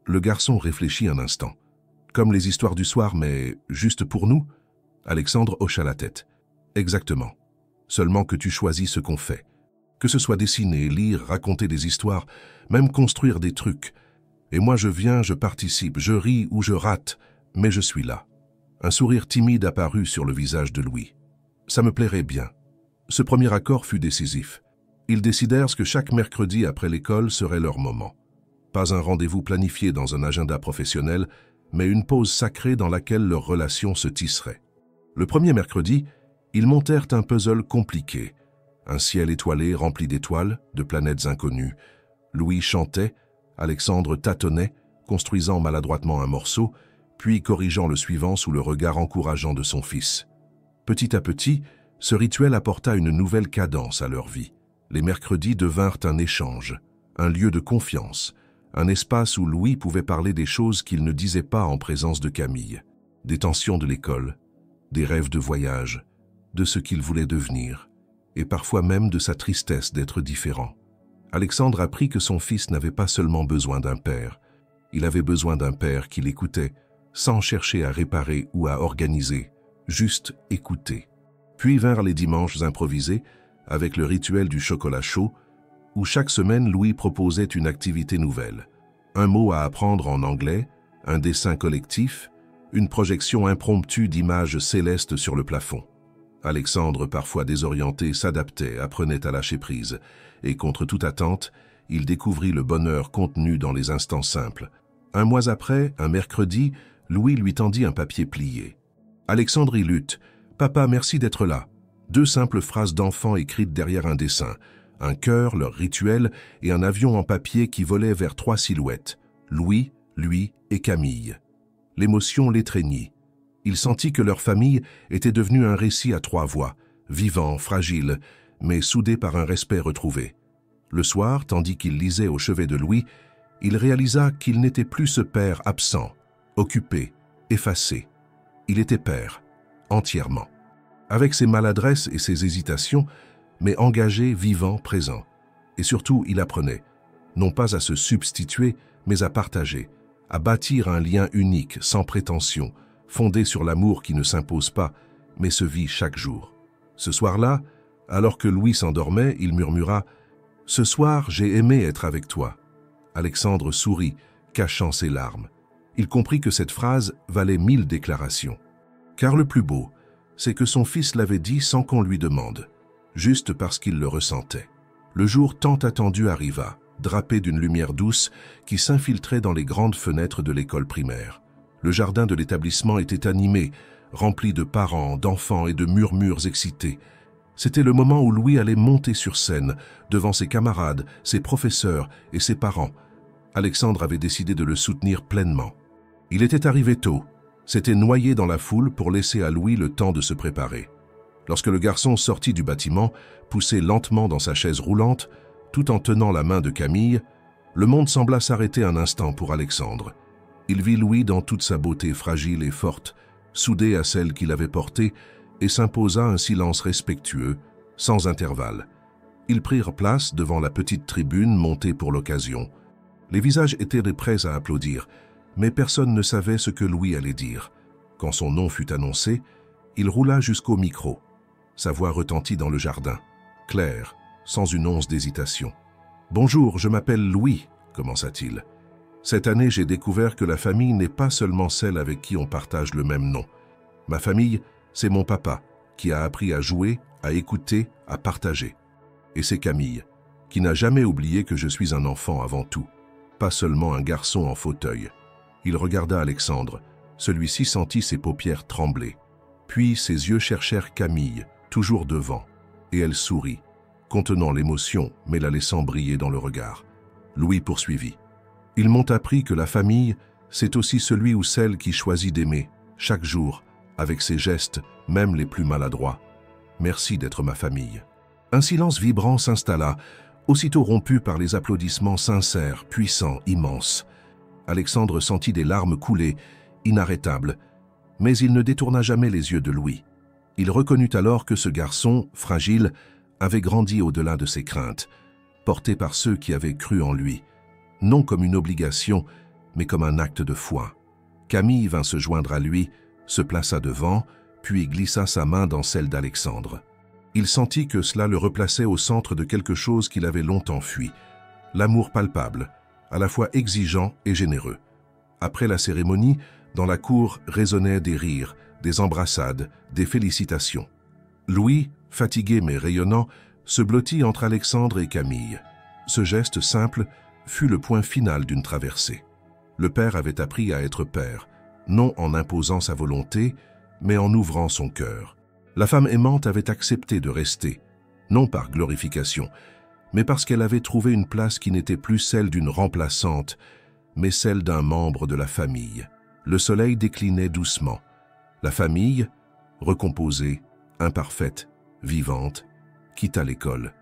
Le garçon réfléchit un instant. « Comme les histoires du soir, mais juste pour nous ?» Alexandre hocha la tête. « Exactement. Seulement que tu choisis ce qu'on fait. Que ce soit dessiner, lire, raconter des histoires, même construire des trucs. Et moi je viens, je participe, je ris ou je rate, mais je suis là. » Un sourire timide apparut sur le visage de Louis. « Ça me plairait bien. » Ce premier accord fut décisif. Ils décidèrent que chaque mercredi après l'école serait leur moment. Pas un rendez-vous planifié dans un agenda professionnel, mais une pause sacrée dans laquelle leur relation se tisserait. Le premier mercredi, ils montèrent un puzzle compliqué. Un ciel étoilé rempli d'étoiles, de planètes inconnues. Louis chantait, Alexandre tâtonnait, construisant maladroitement un morceau, puis corrigeant le suivant sous le regard encourageant de son fils. Petit à petit, ce rituel apporta une nouvelle cadence à leur vie. Les mercredis devinrent un échange, un lieu de confiance, un espace où Louis pouvait parler des choses qu'il ne disait pas en présence de Camille, des tensions de l'école, des rêves de voyage, de ce qu'il voulait devenir, et parfois même de sa tristesse d'être différent. Alexandre apprit que son fils n'avait pas seulement besoin d'un père, il avait besoin d'un père qui l'écoutait, sans chercher à réparer ou à organiser, juste écouter. Puis vinrent les dimanches improvisés, avec le rituel du chocolat chaud, où chaque semaine Louis proposait une activité nouvelle. Un mot à apprendre en anglais, un dessin collectif, une projection impromptue d'images célestes sur le plafond. Alexandre, parfois désorienté, s'adaptait, apprenait à lâcher prise, et contre toute attente, il découvrit le bonheur contenu dans les instants simples. Un mois après, un mercredi, Louis lui tendit un papier plié. Alexandre y lutte. « Papa, merci d'être là. » 2 simples phrases d'enfants écrites derrière un dessin. Un cœur, leur rituel, et un avion en papier qui volait vers 3 silhouettes. Louis, lui et Camille. L'émotion l'étreignit. Il sentit que leur famille était devenue un récit à 3 voix, vivant, fragile, mais soudé par un respect retrouvé. Le soir, tandis qu'il lisait au chevet de Louis, il réalisa qu'il n'était plus ce père absent, occupé, effacé. Il était père, entièrement. Avec ses maladresses et ses hésitations, mais engagé, vivant, présent. Et surtout, il apprenait, non pas à se substituer, mais à partager, à bâtir un lien unique, sans prétention, fondé sur l'amour qui ne s'impose pas, mais se vit chaque jour. Ce soir-là, alors que Louis s'endormait, il murmura « Ce soir, j'ai aimé être avec toi ». Alexandre sourit, cachant ses larmes. Il comprit que cette phrase valait 1000 déclarations. Car le plus beau, c'est que son fils l'avait dit sans qu'on lui demande, juste parce qu'il le ressentait. Le jour tant attendu arriva, drapé d'une lumière douce qui s'infiltrait dans les grandes fenêtres de l'école primaire. Le jardin de l'établissement était animé, rempli de parents, d'enfants et de murmures excités. C'était le moment où Louis allait monter sur scène, devant ses camarades, ses professeurs et ses parents. Alexandre avait décidé de le soutenir pleinement. Il était arrivé tôt, s'était noyé dans la foule pour laisser à Louis le temps de se préparer. Lorsque le garçon sortit du bâtiment, poussé lentement dans sa chaise roulante, Tout en tenant la main de Camille, le monde sembla s'arrêter un instant pour Alexandre. Il vit Louis dans toute sa beauté fragile et forte, soudée à celle qu'il avait portée, et s'imposa un silence respectueux, sans intervalle. Ils prirent place devant la petite tribune montée pour l'occasion. Les visages étaient prêts à applaudir, mais personne ne savait ce que Louis allait dire. Quand son nom fut annoncé, il roula jusqu'au micro. Sa voix retentit dans le jardin, claire, sans une once d'hésitation. « Bonjour, je m'appelle Louis », commença-t-il. « Cette année, j'ai découvert que la famille n'est pas seulement celle avec qui on partage le même nom. Ma famille, c'est mon papa, qui a appris à jouer, à écouter, à partager. Et c'est Camille, qui n'a jamais oublié que je suis un enfant avant tout, pas seulement un garçon en fauteuil. » Il regarda Alexandre. Celui-ci sentit ses paupières trembler. Puis ses yeux cherchèrent Camille, toujours devant, et elle sourit, contenant l'émotion, mais la laissant briller dans le regard. Louis poursuivit. « Ils m'ont appris que la famille, c'est aussi celui ou celle qui choisit d'aimer, chaque jour, avec ses gestes, même les plus maladroits. Merci d'être ma famille. » Un silence vibrant s'installa, aussitôt rompu par les applaudissements sincères, puissants, immenses. Alexandre sentit des larmes couler, inarrêtables, mais il ne détourna jamais les yeux de Louis. Il reconnut alors que ce garçon, fragile, avait grandi au-delà de ses craintes, porté par ceux qui avaient cru en lui, non comme une obligation, mais comme un acte de foi. Camille vint se joindre à lui, se plaça devant, puis glissa sa main dans celle d'Alexandre. Il sentit que cela le replaçait au centre de quelque chose qu'il avait longtemps fui, l'amour palpable, à la fois exigeant et généreux. Après la cérémonie, dans la cour résonnaient des rires, des embrassades, des félicitations. Louis, fatigué mais rayonnant, se blottit entre Alexandre et Camille. Ce geste simple fut le point final d'une traversée. Le père avait appris à être père, non en imposant sa volonté, mais en ouvrant son cœur. La femme aimante avait accepté de rester, non par glorification, mais parce qu'elle avait trouvé une place qui n'était plus celle d'une remplaçante, mais celle d'un membre de la famille. Le soleil déclinait doucement. La famille, recomposée, imparfaite, vivante, quitta l'école.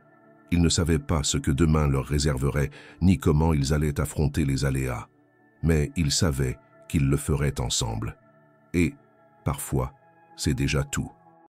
Ils ne savaient pas ce que demain leur réserverait, ni comment ils allaient affronter les aléas. Mais ils savaient qu'ils le feraient ensemble. Et, parfois, c'est déjà tout.